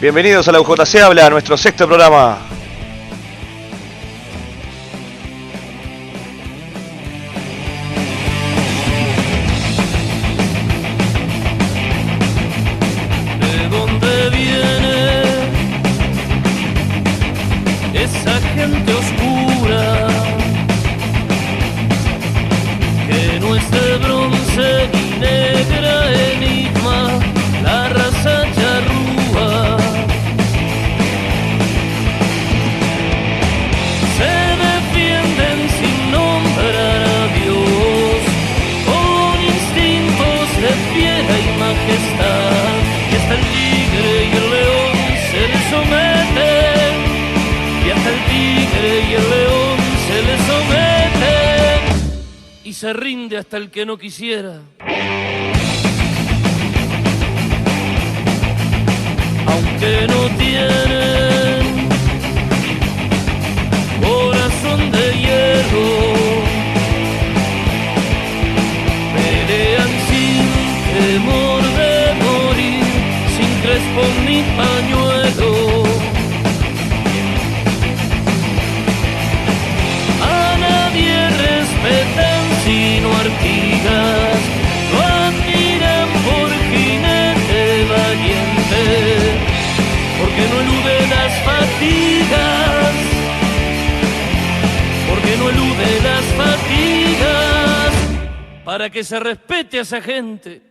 Bienvenidos a la UJC Habla, nuestro sexto programa. ¿De dónde viene esa gente oscura que no es de bronce ni negra enigma, la raza charrúa? Se defienden sin nombrar a Dios, con instintos de fiera y majestad, y hasta el tigre y el león se les someten, y hasta el tigre y el león se les someten, y se rinde hasta el que no quisiera. Aunque no tienen corazón de hierro, pelean sin temor de morir, sin crespón ni pañuelo. A nadie respetan sino Artigas, lo admiran por jinete valiente, porque no elude las fatigas, porque no elude las fatigas, para que se respete a esa gente.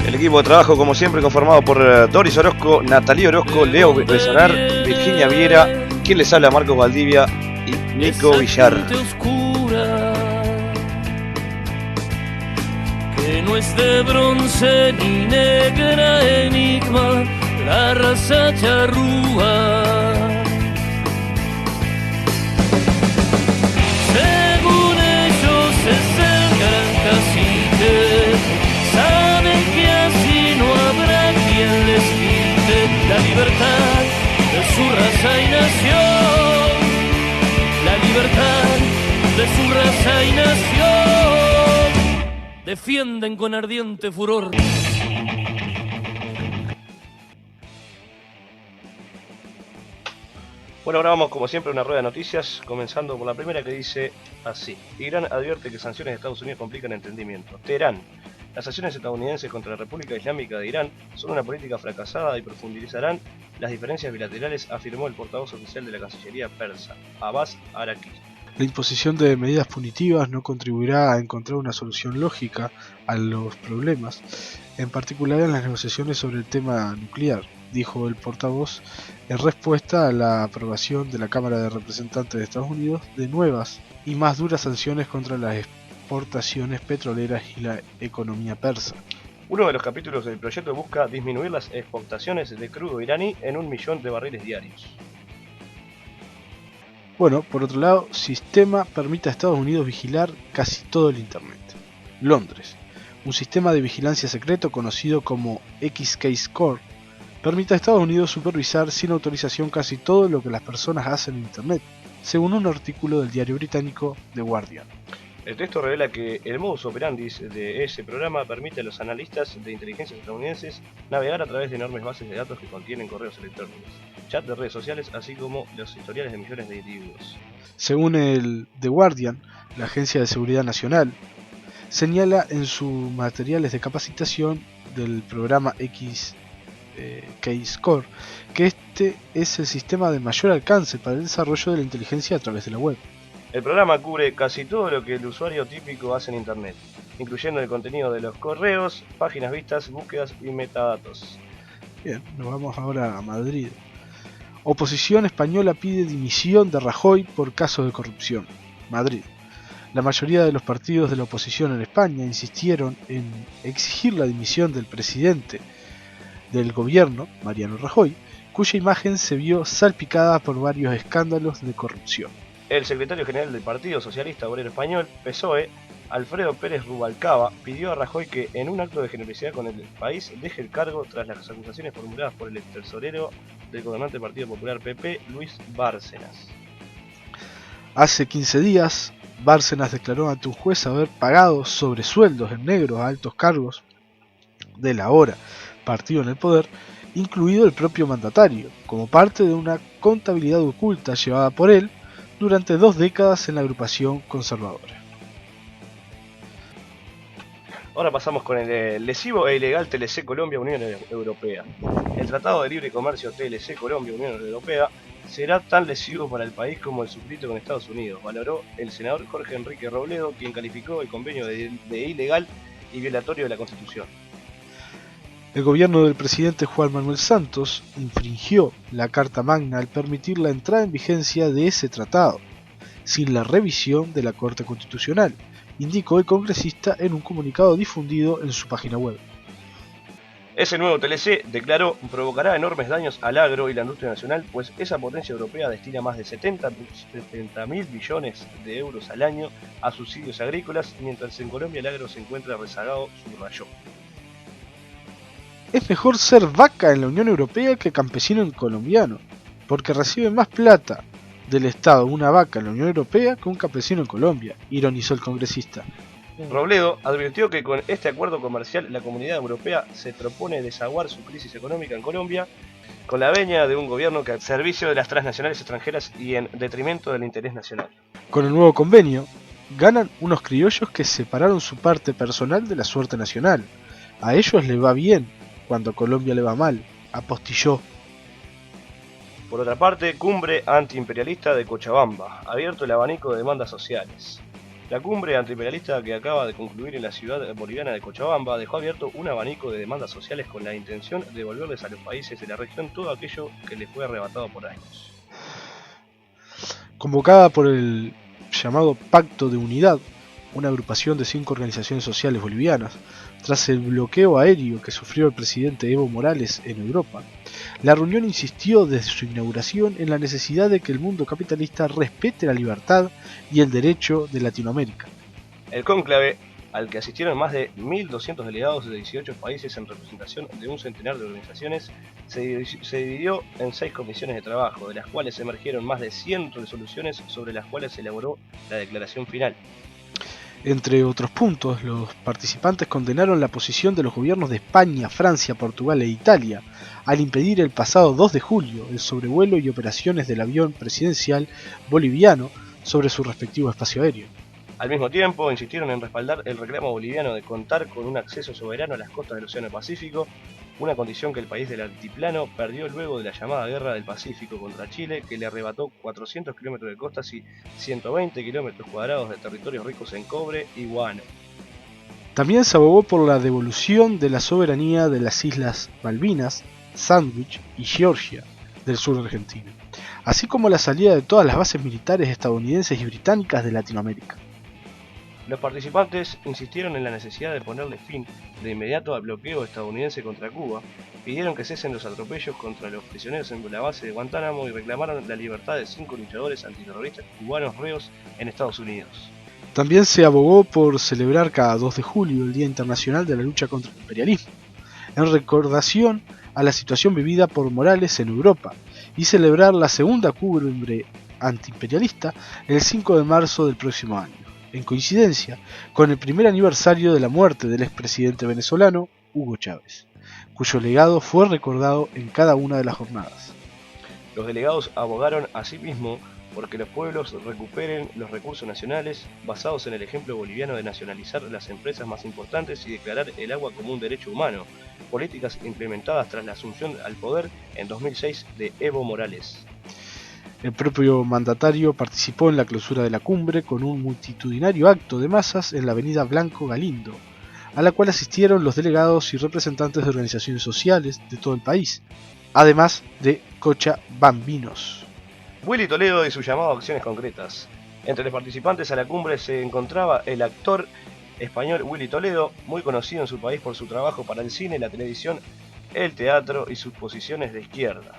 El equipo de trabajo, como siempre, conformado por Doris Orozco, Natalia Orozco, Leo Besonar, Virginia Viera, quien les habla, Marcos Valdivia y Nico Villar. Esa gente oscura, que no es de bronce ni negra enigma, la raza charrúa. Según ellos es el gran cacique, saben que así no habrá quien les quite la libertad de su raza y nación, la libertad de su raza y nación, defienden con ardiente furor. Bueno, ahora vamos como siempre a una rueda de noticias, comenzando por la primera que dice así. Irán advierte que sanciones de Estados Unidos complican el entendimiento. Teherán. Las sanciones estadounidenses contra la República Islámica de Irán son una política fracasada y profundizarán las diferencias bilaterales, afirmó el portavoz oficial de la Cancillería persa, Abbas Araqi. La imposición de medidas punitivas no contribuirá a encontrar una solución lógica a los problemas, en particular en las negociaciones sobre el tema nuclear, dijo el portavoz en respuesta a la aprobación de la Cámara de Representantes de Estados Unidos de nuevas y más duras sanciones contra las exportaciones petroleras y la economía persa. Uno de los capítulos del proyecto busca disminuir las exportaciones de crudo iraní en 1 millón de barriles diarios. Bueno, por otro lado, sistema permite a Estados Unidos vigilar casi todo el Internet. Londres. Un sistema de vigilancia secreto conocido como XKeyscore permite a Estados Unidos supervisar sin autorización casi todo lo que las personas hacen en Internet, según un artículo del diario británico The Guardian. El texto revela que el modus operandi de ese programa permite a los analistas de inteligencia estadounidenses navegar a través de enormes bases de datos que contienen correos electrónicos, chat de redes sociales, así como los historiales de millones de individuos. Según el The Guardian, la Agencia de Seguridad Nacional señala en sus materiales de capacitación del programa XKeyscore que este es el sistema de mayor alcance para el desarrollo de la inteligencia a través de la web. El programa cubre casi todo lo que el usuario típico hace en Internet, incluyendo el contenido de los correos, páginas vistas, búsquedas y metadatos. Bien, nos vamos ahora a Madrid. Oposición española pide dimisión de Rajoy por casos de corrupción. Madrid. La mayoría de los partidos de la oposición en España insistieron en exigir la dimisión del presidente del gobierno, Mariano Rajoy, cuya imagen se vio salpicada por varios escándalos de corrupción. El secretario general del Partido Socialista Obrero Español, PSOE, Alfredo Pérez Rubalcaba, pidió a Rajoy que, en un acto de generosidad con el país, deje el cargo tras las acusaciones formuladas por el ex tesorero del gobernante Partido Popular PP, Luis Bárcenas. Hace 15 días, Bárcenas declaró ante un juez haber pagado sobresueldos en negro a altos cargos del ahora partido en el poder incluido el propio mandatario, como parte de una contabilidad oculta llevada por él durante 2 décadas en la agrupación conservadora. Ahora pasamos con el lesivo e ilegal TLC Colombia-Unión Europea. El Tratado de Libre Comercio TLC Colombia-Unión Europea será tan lesivo para el país como el suscrito con Estados Unidos, valoró el senador Jorge Enrique Robledo, quien calificó el convenio de ilegal y violatorio de la Constitución. El gobierno del presidente Juan Manuel Santos infringió la Carta Magna al permitir la entrada en vigencia de ese tratado, sin la revisión de la Corte Constitucional, indicó el congresista en un comunicado difundido en su página web. Ese nuevo TLC, declaró, provocará enormes daños al agro y la industria nacional, pues esa potencia europea destina más de 70.000 billones de euros al año a subsidios agrícolas, mientras en Colombia el agro se encuentra rezagado, subrayó. Es mejor ser vaca en la Unión Europea que campesino en colombiano, porque recibe más plata del Estado una vaca en la Unión Europea que un campesino en Colombia, ironizó el congresista. Robledo advirtió que con este acuerdo comercial la Comunidad Europea se propone desaguar su crisis económica en Colombia con la veña de un gobierno que al servicio de las transnacionales extranjeras y en detrimento del interés nacional. Con el nuevo convenio, ganan unos criollos que separaron su parte personal de la suerte nacional. A ellos les va bien, cuando a Colombia le va mal, apostilló. Por otra parte, cumbre antiimperialista de Cochabamba, abierto el abanico de demandas sociales. La cumbre antiimperialista que acaba de concluir en la ciudad boliviana de Cochabamba dejó abierto un abanico de demandas sociales con la intención de devolverles a los países de la región todo aquello que les fue arrebatado por años. Convocada por el llamado Pacto de Unidad, una agrupación de 5 organizaciones sociales bolivianas, tras el bloqueo aéreo que sufrió el presidente Evo Morales en Europa, la reunión insistió desde su inauguración en la necesidad de que el mundo capitalista respete la libertad y el derecho de Latinoamérica. El cónclave, al que asistieron más de 1.200 delegados de 18 países en representación de un centenar de organizaciones, se dividió en 6 comisiones de trabajo, de las cuales emergieron más de 100 resoluciones sobre las cuales se elaboró la declaración final. Entre otros puntos, los participantes condenaron la posición de los gobiernos de España, Francia, Portugal e Italia al impedir el pasado 2 de julio el sobrevuelo y operaciones del avión presidencial boliviano sobre su respectivo espacio aéreo. Al mismo tiempo, insistieron en respaldar el reclamo boliviano de contar con un acceso soberano a las costas del Océano Pacífico, una condición que el país del altiplano perdió luego de la llamada Guerra del Pacífico contra Chile, que le arrebató 400 kilómetros de costas y 120 kilómetros cuadrados de territorios ricos en cobre y guano. También se abogó por la devolución de la soberanía de las islas Malvinas, Sandwich y Georgia del sur argentino, así como la salida de todas las bases militares estadounidenses y británicas de Latinoamérica. Los participantes insistieron en la necesidad de ponerle fin de inmediato al bloqueo estadounidense contra Cuba, pidieron que cesen los atropellos contra los prisioneros en la base de Guantánamo y reclamaron la libertad de 5 luchadores antiterroristas cubanos reos en Estados Unidos. También se abogó por celebrar cada 2 de julio el Día Internacional de la Lucha contra el Imperialismo, en recordación a la situación vivida por Morales en Europa, y celebrar la segunda cumbre antiimperialista el 5 de marzo del próximo año, en coincidencia con el primer aniversario de la muerte del expresidente venezolano Hugo Chávez, cuyo legado fue recordado en cada una de las jornadas. Los delegados abogaron asimismo porque los pueblos recuperen los recursos nacionales basados en el ejemplo boliviano de nacionalizar las empresas más importantes y declarar el agua como un derecho humano, políticas implementadas tras la asunción al poder en 2006 de Evo Morales. El propio mandatario participó en la clausura de la cumbre con un multitudinario acto de masas en la avenida Blanco Galindo, a la cual asistieron los delegados y representantes de organizaciones sociales de todo el país, además de cochabambinos. Willy Toledo y su llamado a acciones concretas. Entre los participantes a la cumbre se encontraba el actor español Willy Toledo, muy conocido en su país por su trabajo para el cine, la televisión, el teatro y sus posiciones de izquierda.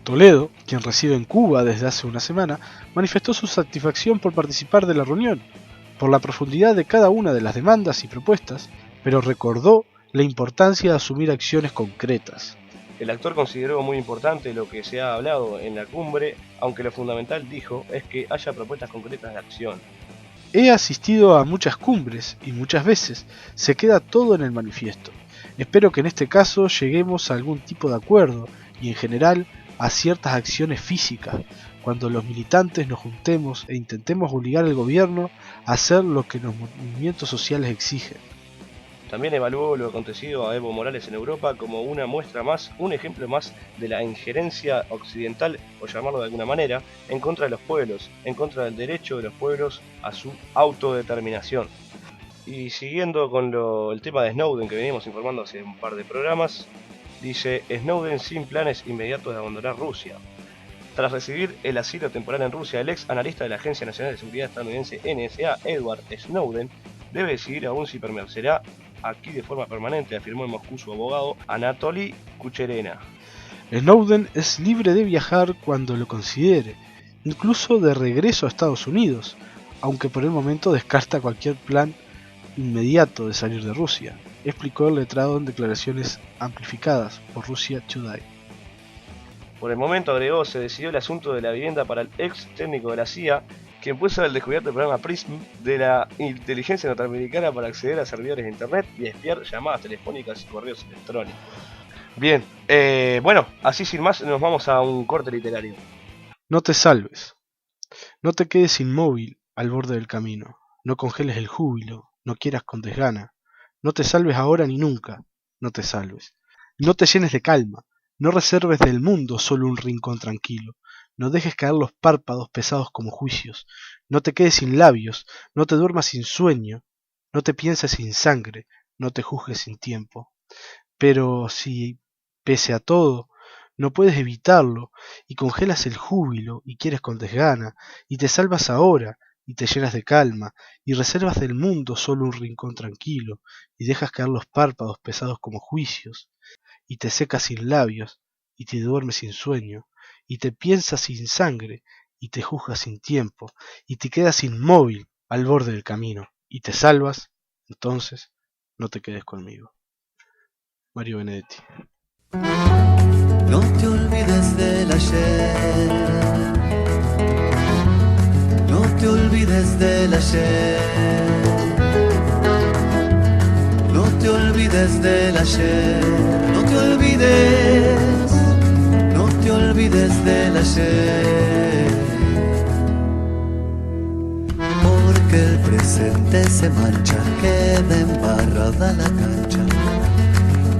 Toledo, quien reside en Cuba desde hace una semana, manifestó su satisfacción por participar de la reunión, por la profundidad de cada una de las demandas y propuestas, pero recordó la importancia de asumir acciones concretas. El actor consideró muy importante lo que se ha hablado en la cumbre, aunque lo fundamental, dijo, es que haya propuestas concretas de acción. He asistido a muchas cumbres y muchas veces se queda todo en el manifiesto. Espero que en este caso lleguemos a algún tipo de acuerdo y en general a ciertas acciones físicas, cuando los militantes nos juntemos e intentemos obligar al gobierno a hacer lo que los movimientos sociales exigen. También evaluó lo acontecido a Evo Morales en Europa como una muestra más, un ejemplo más de la injerencia occidental, por llamarlo de alguna manera, en contra de los pueblos, en contra del derecho de los pueblos a su autodeterminación. Y siguiendo con el tema de Snowden que venimos informando hace un par de programas, dice Snowden sin planes inmediatos de abandonar Rusia. Tras recibir el asilo temporal en Rusia, el ex analista de la Agencia Nacional de Seguridad estadounidense NSA, Edward Snowden, debe decidir aún si permanecerá aquí de forma permanente, afirmó en Moscú su abogado Anatoly Kucherena. Snowden es libre de viajar cuando lo considere, incluso de regreso a Estados Unidos, aunque por el momento descarta cualquier plan inmediato de salir de Rusia, explicó el letrado en declaraciones amplificadas por Russia Today. Por el momento, agregó, se decidió el asunto de la vivienda para el ex técnico de la CIA, quien puso al descubierto el programa PRISM de la inteligencia norteamericana para acceder a servidores de internet y espiar llamadas telefónicas y correos electrónicos. Bien, bueno, así sin más nos vamos a un corte literario. No te salves. No te quedes inmóvil al borde del camino. No congeles el júbilo. No quieras con desgana. No te salves ahora ni nunca. No te salves. No te llenes de calma. No reserves del mundo solo un rincón tranquilo. No dejes caer los párpados pesados como juicios. No te quedes sin labios. No te duermas sin sueño. No te pienses sin sangre. No te juzgues sin tiempo. Pero si, pese a todo, no puedes evitarlo, y congelas el júbilo, y quieres con desgana, y te salvas ahora, y te llenas de calma, y reservas del mundo solo un rincón tranquilo, y dejas caer los párpados pesados como juicios, y te secas sin labios, y te duermes sin sueño, y te piensas sin sangre, y te juzgas sin tiempo, y te quedas inmóvil al borde del camino, y te salvas, entonces no te quedes conmigo. Mario Benedetti. No te olvides del ayer. No te olvides del ayer. No te olvides del ayer. No te olvides. No te olvides del ayer. Porque el presente se marcha, queda embarrada la cancha.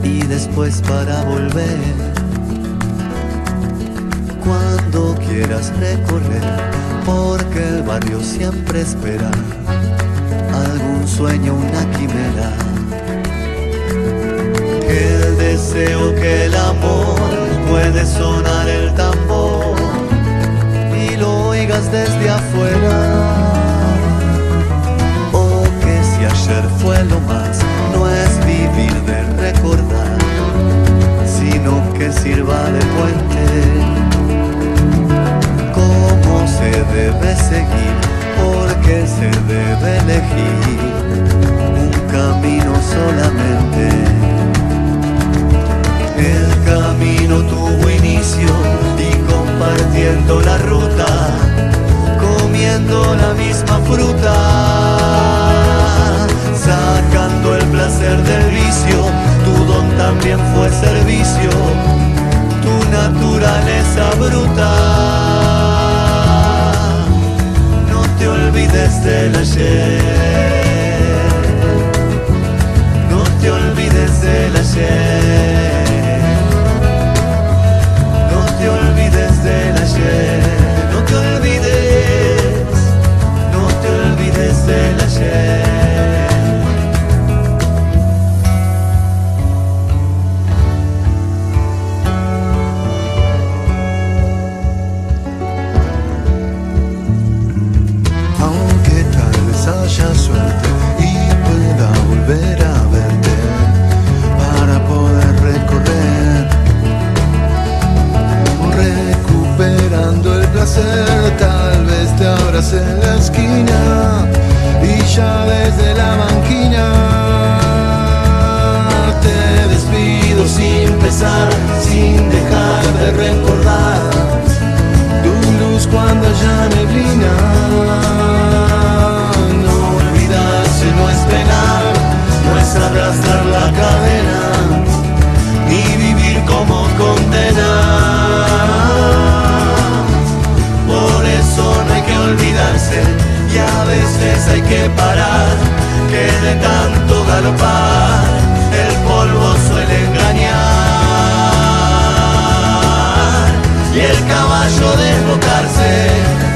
Y después para volver, cuando quieras recorrer, porque el barrio siempre espera algún sueño, una quimera. Que el deseo, que el amor, puede sonar el tambor y lo oigas desde afuera. O que si ayer fue lo más, no es vivir de recordar, sino que sirva de puente. Cómo se debe seguir, porque se debe elegir un camino solamente. El camino tuvo inicio y compartiendo la ruta, comiendo la misma fruta, sacando el placer del vicio, tu don también fue servicio, tu naturaleza bruta. No te olvides del ayer, no te olvides del ayer, no te olvides del ayer, no te olvides, no te olvides del ayer. Haya suerte galopar, el polvo suele engañar y el caballo desbocarse.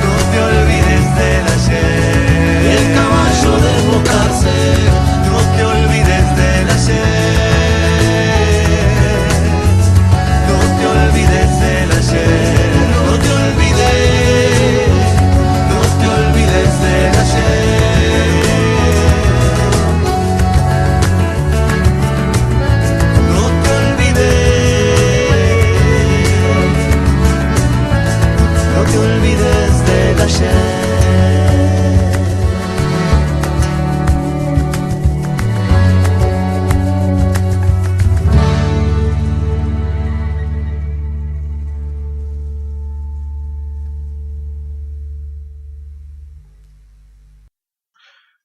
No te olvides del ayer. Y el caballo desbocarse. No te olvides del ayer. No te olvides del ayer. No te olvides. No te olvides del ayer. No te olvides. No te olvides del ayer.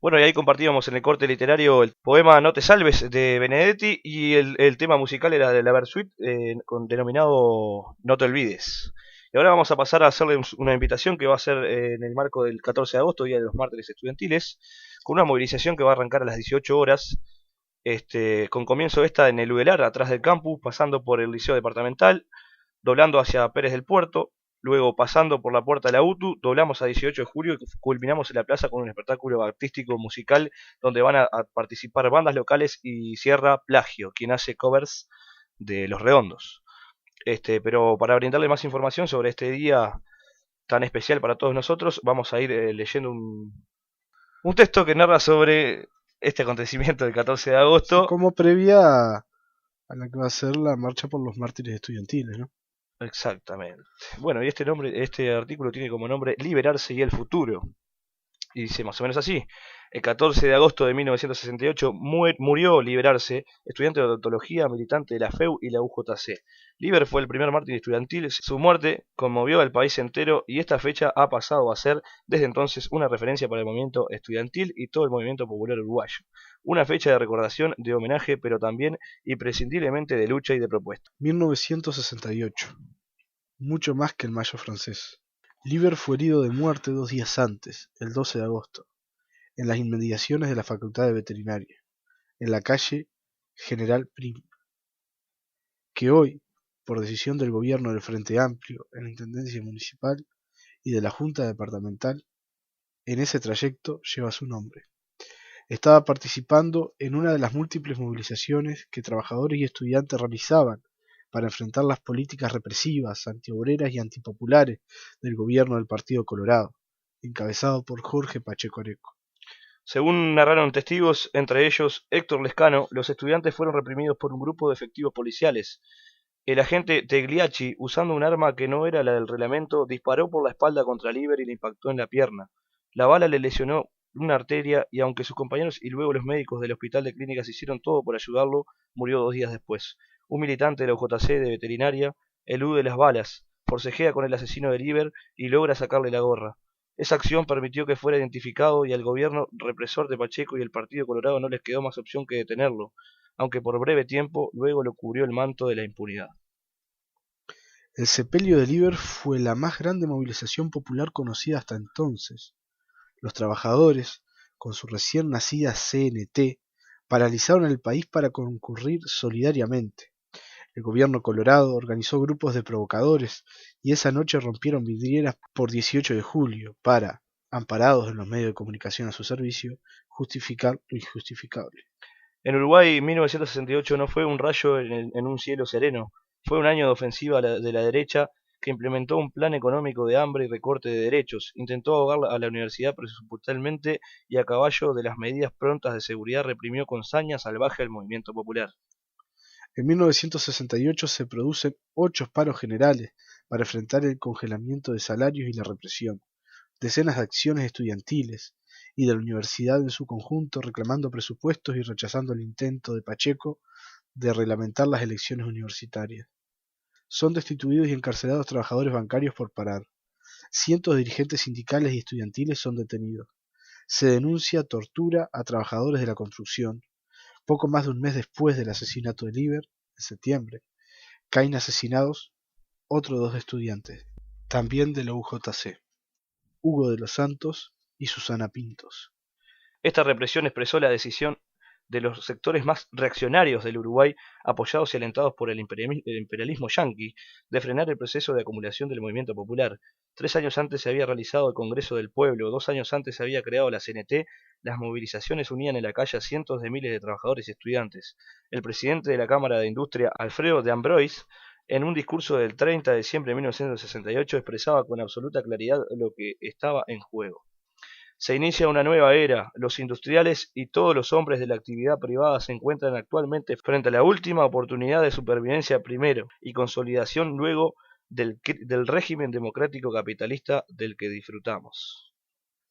Bueno, y ahí compartíamos en el corte literario el poema No te salves de Benedetti y el tema musical era de la Versuit, denominado No te olvides. Y ahora vamos a pasar a hacerle una invitación que va a ser en el marco del 14 de agosto, Día de los Mártires Estudiantiles, con una movilización que va a arrancar a las 18 horas, con comienzo esta en el Udelar, atrás del campus, pasando por el Liceo Departamental, doblando hacia Pérez del Puerto, luego pasando por la puerta de la UTU, doblamos a 18 de julio y culminamos en la plaza con un espectáculo artístico musical donde van a participar bandas locales y cierra Plagio, quien hace covers de Los Redondos. Pero para brindarle más información sobre este día tan especial para todos nosotros, vamos a ir leyendo un texto que narra sobre este acontecimiento del 14 de agosto. Como previa a la que va a ser la marcha por los mártires estudiantiles, ¿no? Exactamente. Bueno, y este artículo tiene como nombre Liberarse y el futuro. Y dice más o menos así: el 14 de agosto de 1968 murió Liberarse, estudiante de odontología, militante de la FEU y la UJC. Liber fue el primer mártir estudiantil. Su muerte conmovió al país entero y esta fecha ha pasado a ser desde entonces una referencia para el movimiento estudiantil y todo el movimiento popular uruguayo. Una fecha de recordación, de homenaje, pero también imprescindiblemente de lucha y de propuesta. 1968. Mucho más que el Mayo francés. Liber fue herido de muerte 2 días antes, el 12 de agosto, en las inmediaciones de la Facultad de Veterinaria, en la calle General Prim, que hoy, por decisión del gobierno del Frente Amplio, en la Intendencia Municipal y de la Junta Departamental, en ese trayecto lleva su nombre. Estaba participando en una de las múltiples movilizaciones que trabajadores y estudiantes realizaban para enfrentar las políticas represivas, antiobreras y antipopulares del gobierno del Partido Colorado, encabezado por Jorge Pacheco Areco. Según narraron testigos, entre ellos Héctor Lescano, los estudiantes fueron reprimidos por un grupo de efectivos policiales. El agente Tegliacci, usando un arma que no era la del reglamento, disparó por la espalda contra Liber y le impactó en la pierna. La bala le lesionó una arteria y aunque sus compañeros y luego los médicos del hospital de clínicas hicieron todo por ayudarlo, murió 2 días después. Un militante de la UJC de veterinaria elude las balas, forcejea con el asesino de Liber y logra sacarle la gorra. Esa acción permitió que fuera identificado y al gobierno represor de Pacheco y el Partido Colorado no les quedó más opción que detenerlo, aunque por breve tiempo luego lo cubrió el manto de la impunidad. El sepelio de Liber fue la más grande movilización popular conocida hasta entonces. Los trabajadores, con su recién nacida CNT, paralizaron el país para concurrir solidariamente. El gobierno colorado organizó grupos de provocadores y esa noche rompieron vidrieras por 18 de julio para, amparados en los medios de comunicación a su servicio, justificar lo injustificable. En Uruguay, 1968 no fue un rayo en un cielo sereno, fue un año de ofensiva de la derecha que implementó un plan económico de hambre y recorte de derechos, intentó ahogar a la universidad presupuestalmente y a caballo de las medidas prontas de seguridad reprimió con saña salvaje al movimiento popular. En 1968 se producen 8 paros generales para enfrentar el congelamiento de salarios y la represión, decenas de acciones estudiantiles y de la universidad en su conjunto reclamando presupuestos y rechazando el intento de Pacheco de reglamentar las elecciones universitarias. Son destituidos y encarcelados trabajadores bancarios por parar. Cientos de dirigentes sindicales y estudiantiles son detenidos. Se denuncia tortura a trabajadores de la construcción. Poco más de un mes después del asesinato de Liber, en septiembre, caen asesinados otros 2 estudiantes, también de la UJC, Hugo de los Santos y Susana Pintos. Esta represión expresó la decisión de los sectores más reaccionarios del Uruguay, apoyados y alentados por el imperialismo yanqui, de frenar el proceso de acumulación del movimiento popular. 3 años antes se había realizado el Congreso del Pueblo, 2 años antes se había creado la CNT, las movilizaciones unían en la calle a cientos de miles de trabajadores y estudiantes. El presidente de la Cámara de Industria, Alfredo de Ambroise, en un discurso del 30 de diciembre de 1968 expresaba con absoluta claridad lo que estaba en juego. Se inicia una nueva era. Los industriales y todos los hombres de la actividad privada se encuentran actualmente frente a la última oportunidad de supervivencia primero y consolidación luego del régimen democrático capitalista del que disfrutamos.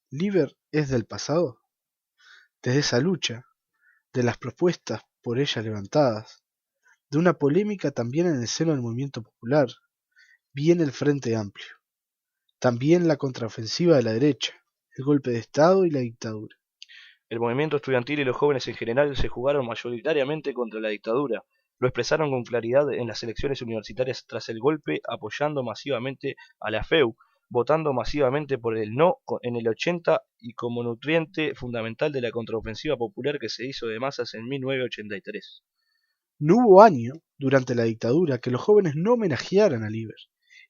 Liber es del pasado, desde esa lucha, de las propuestas por ella levantadas, de una polémica también en el seno del movimiento popular, viene el Frente Amplio, también la contraofensiva de la derecha, el golpe de Estado y la dictadura. El movimiento estudiantil y los jóvenes en general se jugaron mayoritariamente contra la dictadura. Lo expresaron con claridad en las elecciones universitarias tras el golpe, apoyando masivamente a la FEU, votando masivamente por el no en el 80 y como nutriente fundamental de la contraofensiva popular que se hizo de masas en 1983. No hubo año, durante la dictadura, que los jóvenes no homenajearan a Liber,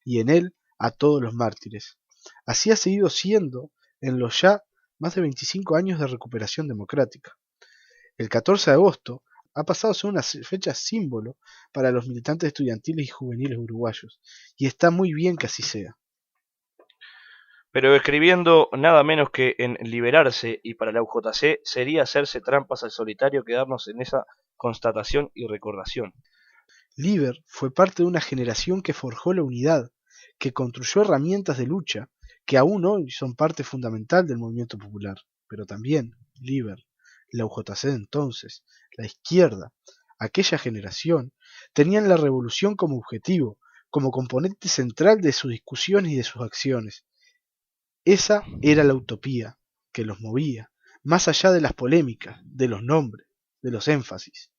y en él a todos los mártires. Así ha seguido siendo en los ya más de 25 años de recuperación democrática. El 14 de agosto ha pasado a ser una fecha símbolo para los militantes estudiantiles y juveniles uruguayos, y está muy bien que así sea. Pero escribiendo nada menos que en liberarse, y para la UJC sería hacerse trampas al solitario quedarnos en esa constatación y recordación. Liber fue parte de una generación que forjó la unidad, que construyó herramientas de lucha, que aún hoy son parte fundamental del movimiento popular, pero también Liber, la UJC de entonces, la izquierda, aquella generación, tenían la revolución como objetivo, como componente central de sus discusiones y de sus acciones. Esa era la utopía que los movía, más allá de las polémicas, de los nombres, de los énfasis.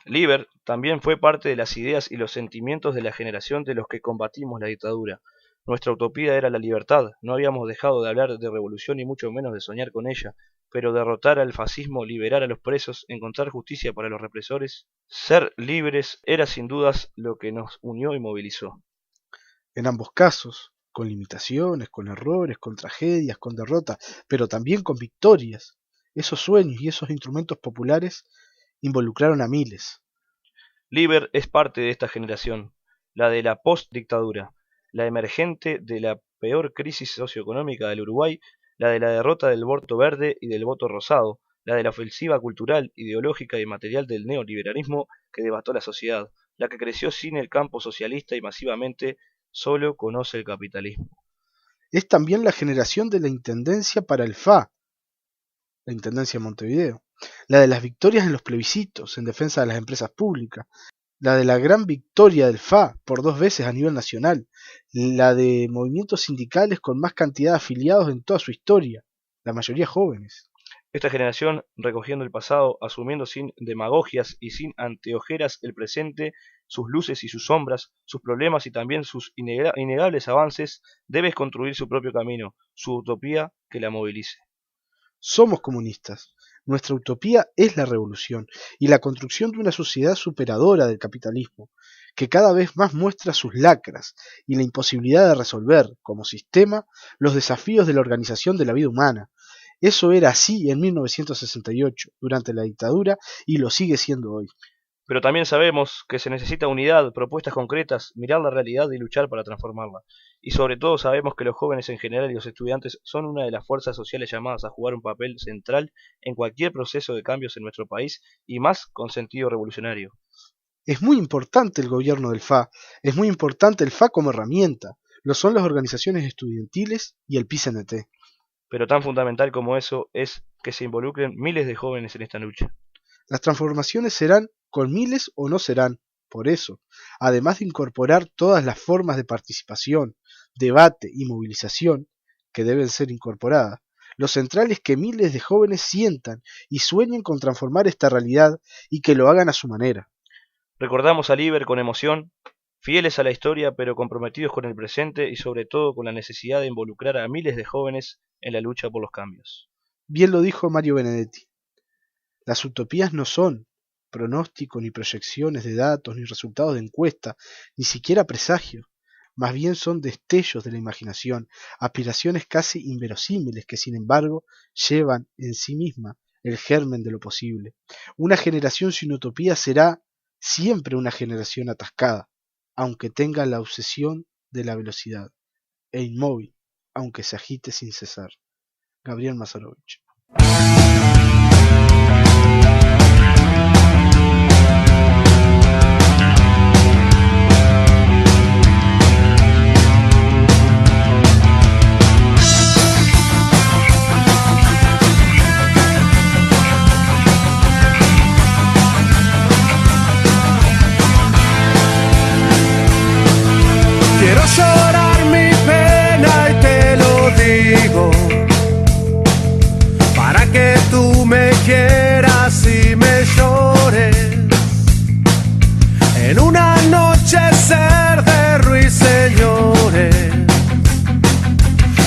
Liber también fue parte de las ideas y los sentimientos de la generación de los que combatimos la dictadura. Nuestra utopía era la libertad, no habíamos dejado de hablar de revolución y mucho menos de soñar con ella, pero derrotar al fascismo, liberar a los presos, encontrar justicia para los represores, ser libres era sin dudas lo que nos unió y movilizó. En ambos casos, con limitaciones, con errores, con tragedias, con derrotas, pero también con victorias. Esos sueños y esos instrumentos populares involucraron a miles. Liber es parte de esta generación, la de la post-dictadura, la emergente de la peor crisis socioeconómica del Uruguay, la de la derrota del voto verde y del voto rosado, la de la ofensiva cultural, ideológica y material del neoliberalismo que devastó la sociedad, la que creció sin el campo socialista y masivamente solo conoce el capitalismo. Es también la generación de la Intendencia para el FA, la Intendencia de Montevideo, la de las victorias en los plebiscitos en defensa de las empresas públicas, la de la gran victoria del FA por 2 veces a nivel nacional, la de movimientos sindicales con más cantidad de afiliados en toda su historia, la mayoría jóvenes. Esta generación, recogiendo el pasado, asumiendo sin demagogias y sin anteojeras el presente, sus luces y sus sombras, sus problemas y también sus innegables avances, debe construir su propio camino, su utopía que la movilice. Somos comunistas. Nuestra utopía es la revolución y la construcción de una sociedad superadora del capitalismo, que cada vez más muestra sus lacras y la imposibilidad de resolver, como sistema, los desafíos de la organización de la vida humana. Eso era así en 1968, durante la dictadura, y lo sigue siendo hoy. Pero también sabemos que se necesita unidad, propuestas concretas, mirar la realidad y luchar para transformarla. Y sobre todo sabemos que los jóvenes en general y los estudiantes son una de las fuerzas sociales llamadas a jugar un papel central en cualquier proceso de cambios en nuestro país y más con sentido revolucionario. Es muy importante el gobierno del FA, es muy importante el FA como herramienta, lo son las organizaciones estudiantiles y el PCNT. Pero tan fundamental como eso es que se involucren miles de jóvenes en esta lucha. Las transformaciones serán con miles o no serán, por eso, además de incorporar todas las formas de participación, debate y movilización que deben ser incorporadas, lo central es que miles de jóvenes sientan y sueñen con transformar esta realidad y que lo hagan a su manera. Recordamos a Liber con emoción, fieles a la historia pero comprometidos con el presente y sobre todo con la necesidad de involucrar a miles de jóvenes en la lucha por los cambios. Bien lo dijo Mario Benedetti. Las utopías no son pronósticos, ni proyecciones de datos, ni resultados de encuesta, ni siquiera presagios. Más bien son destellos de la imaginación, aspiraciones casi inverosímiles que sin embargo llevan en sí misma el germen de lo posible. Una generación sin utopía será siempre una generación atascada, aunque tenga la obsesión de la velocidad, e inmóvil, aunque se agite sin cesar. Gabriel Mazarovich. Quiero llorar mi pena y te lo digo, para que tú me quieras y me llores. En un anochecer de ruiseñores,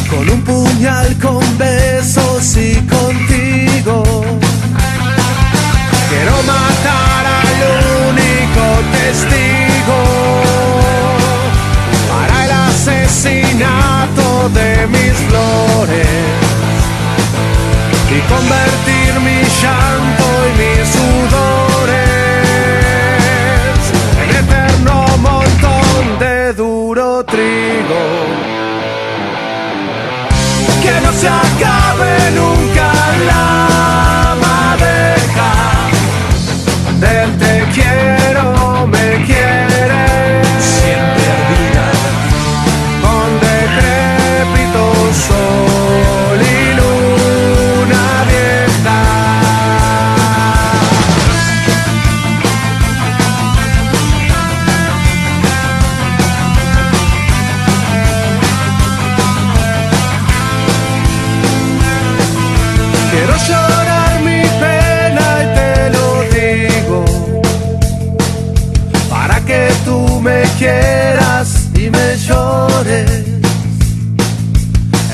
con un puñal, con besos y contigo. Quiero matar al único testigo para el asesinato de mis flores y convertir mi llanto y mis sudores en eterno montón de duro trigo. Que no se acabe nunca la madeja del te quiero, me quieres, siempre ardida, con decrépito sol y luna vieja. Quiero llorar mi pena y te lo digo, para que tú me quieras y me llores.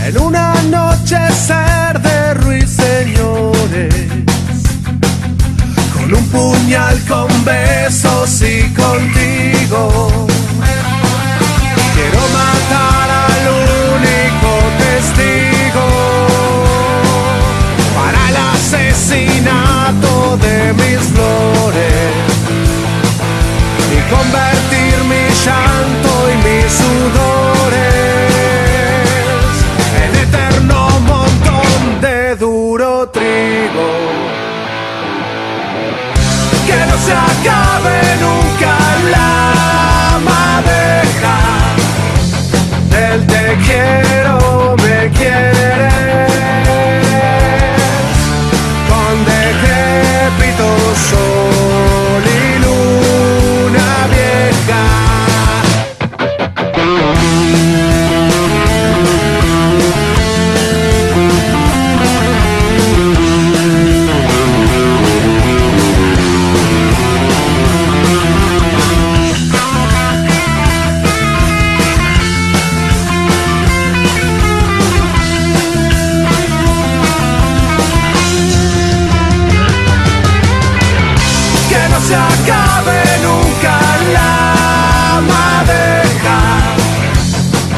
En un anochecer de ruiseñores, con un puñal, con besos y contigo. Quiero matar al único testigo para el asesinato de mis flores y convertir mi llanto y mis sudores en eterno montón de duro trigo. Que no se acabe nunca la madeja del te quiero, me quieres, con decrépito sol y luna vieja. Que no se acabe nunca la madeja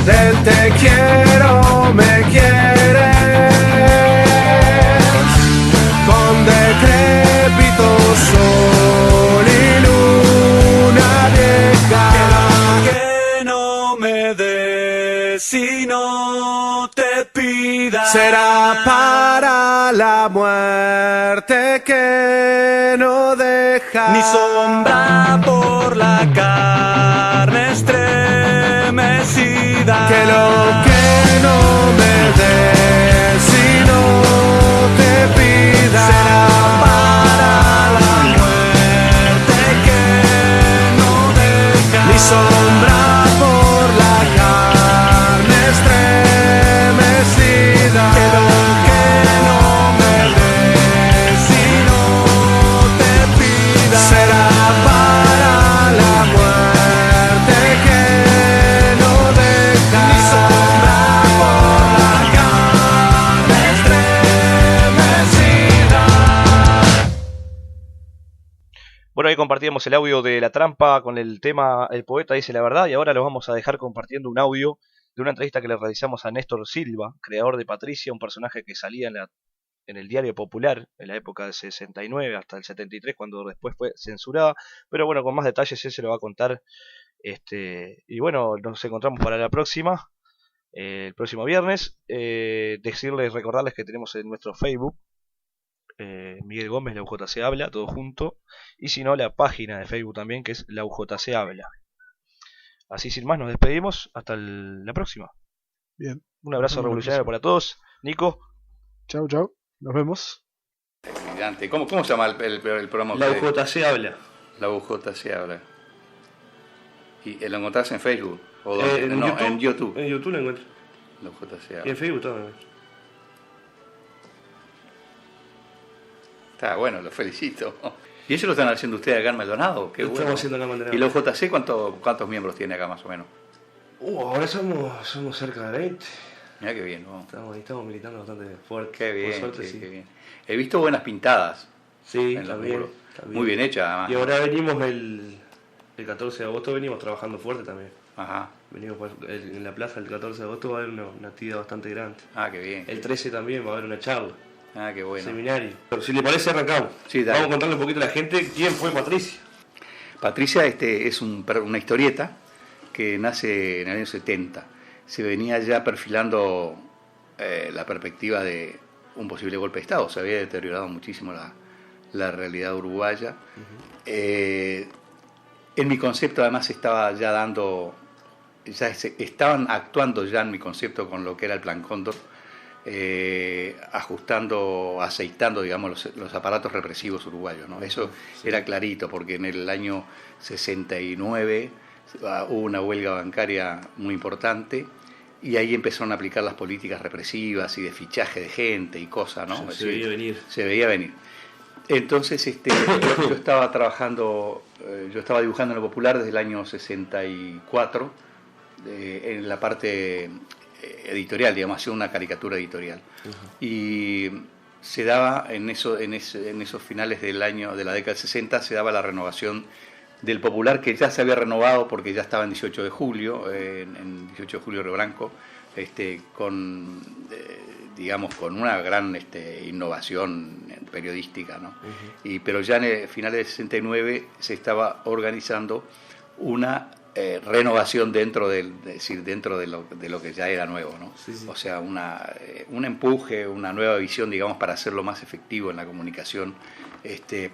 del te quiero, me quieres, con decrépito sol y luna vieja. Que no me des si no te pida, será para la muerte que no deja ni sombra por la carne estremecida. Que lo que no me des si no te pida, será para la muerte que no deja ni sombra por la carne estremecida. Que lo que no me des si no te pida, será para la muerte que no deja ni sombra por la carne estremecida. Bueno, ahí compartíamos el audio de La Trampa con el tema El poeta dice la verdad, y ahora los vamos a dejar compartiendo un audio de una entrevista que le realizamos a Néstor Silva, creador de Patricia, un personaje que salía en el Diario Popular en la época del 69 hasta el 73, cuando después fue censurada, pero bueno, con más detalles él se lo va a contar. Y bueno, nos encontramos para la próxima, el próximo viernes. Decirles, recordarles que tenemos en nuestro Facebook Miguel Gómez, la UJC Habla, todo junto, y si no, la página de Facebook también, que es la UJC Habla. Así sin más, nos despedimos, hasta la próxima. Bien. Un abrazo revolucionario para todos. Nico. Chau, chau. Nos vemos. ¿Cómo se llama el programa? La UJC Habla. La UJC Habla. ¿Y lo encontrás en Facebook? ¿O en YouTube? En YouTube lo encuentro. La UJC Habla. Y en Facebook también. Está bueno, lo felicito. ¿Y eso lo están haciendo ustedes acá en Maldonado? Qué Lo bueno. estamos haciendo acá en Maldonado. ¿Y la UJC cuántos miembros tiene acá más o menos? Ahora somos cerca de 20. Mirá qué bien, ¿no? Estamos militando bastante fuerte. Qué bien, Por suerte, sí. qué bien. He visto buenas pintadas. Sí, en los también, muros. también. Muy bien hechas, además. Y ahora venimos el 14 de agosto, venimos trabajando fuerte también. Ajá. Venimos en la plaza el 14 de agosto, va a haber una actividad bastante grande. Ah, qué bien. El 13 también va a haber una charla. Ah, qué bueno. Seminario. Pero si le parece, arrancamos. Sí, dale. Vamos a contarle un poquito a la gente quién fue Patricia. Patricia es una historieta que nace en el año 70. Se venía ya perfilando la perspectiva de un posible golpe de Estado. Se había deteriorado muchísimo la realidad uruguaya. En mi concepto, además, estaban actuando ya en mi concepto con lo que era el Plan Cóndor, aceitando, digamos, los aparatos represivos uruguayos, ¿no? Eso era clarito, porque en el año 69 hubo una huelga bancaria muy importante y ahí empezaron a aplicar las políticas represivas y de fichaje de gente y cosas, ¿no? Se veía venir. Se veía venir. Entonces yo estaba trabajando, yo estaba dibujando en lo Popular desde el año 64, en la parte editorial, digamos, hacía una caricatura editorial. Y se daba en esos finales de la década del 60, se daba la renovación del Popular, que ya se había renovado porque ya estaba en 18 de julio, en 18 de julio Río Blanco, digamos, con una gran innovación periodística, ¿no? Pero ya en finales del 69 se estaba organizando una renovación dentro de lo que ya era nuevo, ¿no? Sí. O sea, un empuje, una nueva visión, digamos, para hacerlo más efectivo en la comunicación,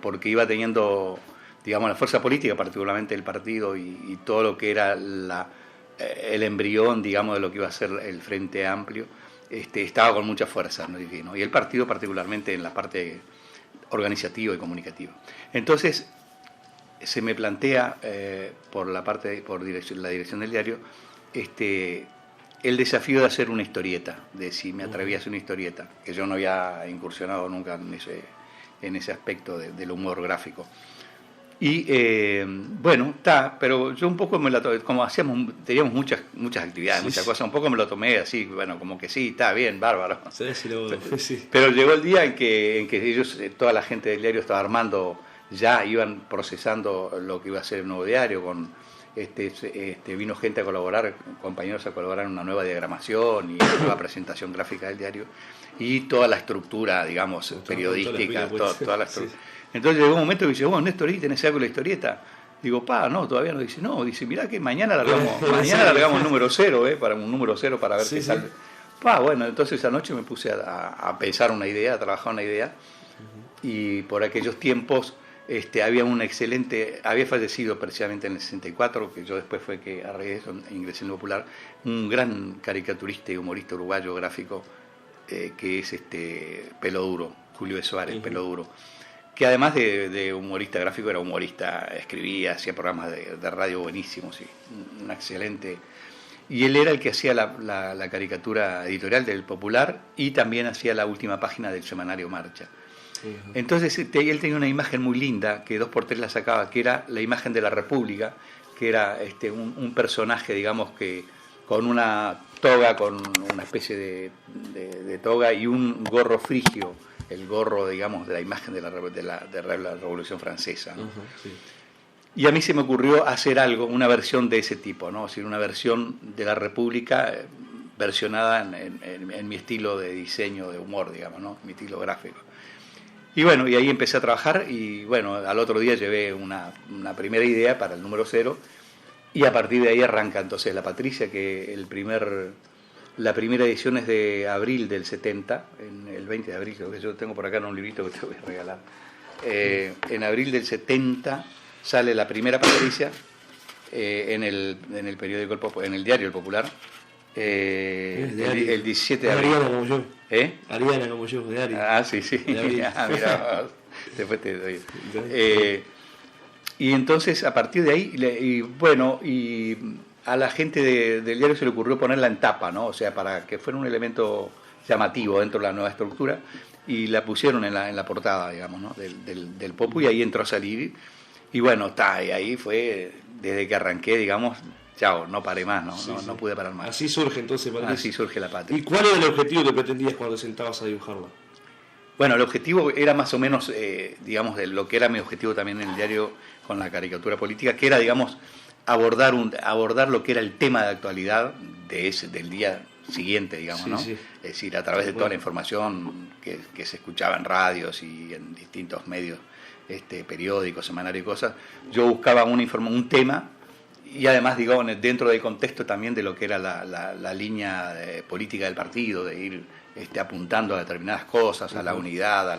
porque iba teniendo, digamos, la fuerza política, particularmente el partido y todo lo que era el embrión, digamos, de lo que iba a ser el Frente Amplio, estaba con mucha fuerza, ¿no? Y el partido particularmente en la parte organizativa y comunicativa. Entonces se me plantea por la dirección del diario el desafío de hacer una historieta, de si me atrevía a hacer una historieta, que yo no había incursionado nunca en ese aspecto del humor gráfico. Y bueno, pero yo un poco como teníamos muchas actividades, muchas cosas, un poco me lo tomé así, bueno, como que sí, está bien, bárbaro. Pero llegó el día en que ellos, toda la gente del diario estaba armando, ya iban procesando lo que iba a ser el nuevo diario, vino gente a colaborar, compañeros a colaborar en una nueva diagramación y una nueva presentación gráfica del diario, y toda la estructura, digamos, periodística, toda la estructura. Entonces llegó un momento que dice, bueno, Néstor, ¿y tenés algo de la historieta? Digo, no, todavía no. Dice, mirá que mañana largamos número 0, para un número 0 para ver qué sale. Bueno, entonces esa noche me puse a pensar una idea, a trabajar una idea, y por aquellos tiempos había fallecido precisamente en el 64, que yo después fue que a raíz de eso ingresé en lo Popular, un gran caricaturista y humorista uruguayo gráfico, que es Pelo Duro, Julio de Suárez, Pelo Duro, que además de humorista gráfico era humorista, escribía, hacía programas de radio buenísimos, un excelente. Y él era el que hacía la caricatura editorial del Popular y también hacía la última página del semanario Marcha. Entonces él tenía una imagen muy linda, que 2x3 la sacaba, que era la imagen de la República, que era un personaje, digamos, que con una toga, con una especie de toga y un gorro frigio el gorro, digamos, de la imagen de la Revolución Francesa, ¿no? Sí. Y a mí se me ocurrió hacer algo, una versión de ese tipo, ¿no? Es decir, una versión de la República versionada en mi estilo de diseño, de humor, digamos, ¿no? Mi estilo gráfico. Y bueno, y ahí empecé a trabajar y bueno, al otro día llevé una primera idea para el número 0 y a partir de ahí arranca entonces La Patricia, que la primera edición es de abril del 70, en el 20 de abril, creo que yo tengo por acá en un librito que te voy a regalar. En abril del 70 sale la primera Patricia en el periódico, en el diario El Popular. El 17 de abril. Ariana como yo. ¿Eh? Ariana como yo, de Ari. Ah, sí. Mira, después te doy. Y entonces, a partir de ahí, y a la gente del diario se le ocurrió ponerla en tapa, ¿no? O sea, para que fuera un elemento llamativo dentro de la nueva estructura, y la pusieron en la portada, digamos, ¿no? del Popu, y ahí entró a salir. Y bueno, y ahí fue, desde que arranqué, digamos, chao, no paré más, no pude parar más. Así surge entonces, Patricia. Así surge La Patria. ¿Y cuál era el objetivo que pretendías cuando sentabas a dibujarla? Bueno, el objetivo era más o menos, digamos, de lo que era mi objetivo también en el diario con la caricatura política, que era, digamos, abordar lo que era el tema de actualidad del día siguiente, digamos, Sí, ¿no? sí. Es decir, a través de toda la información que se escuchaba en radios y en distintos medios, periódicos, semanarios y cosas, yo buscaba un tema. Y además, digamos, dentro del contexto también de lo que era la línea política del partido, de ir apuntando a determinadas cosas, a la unidad, a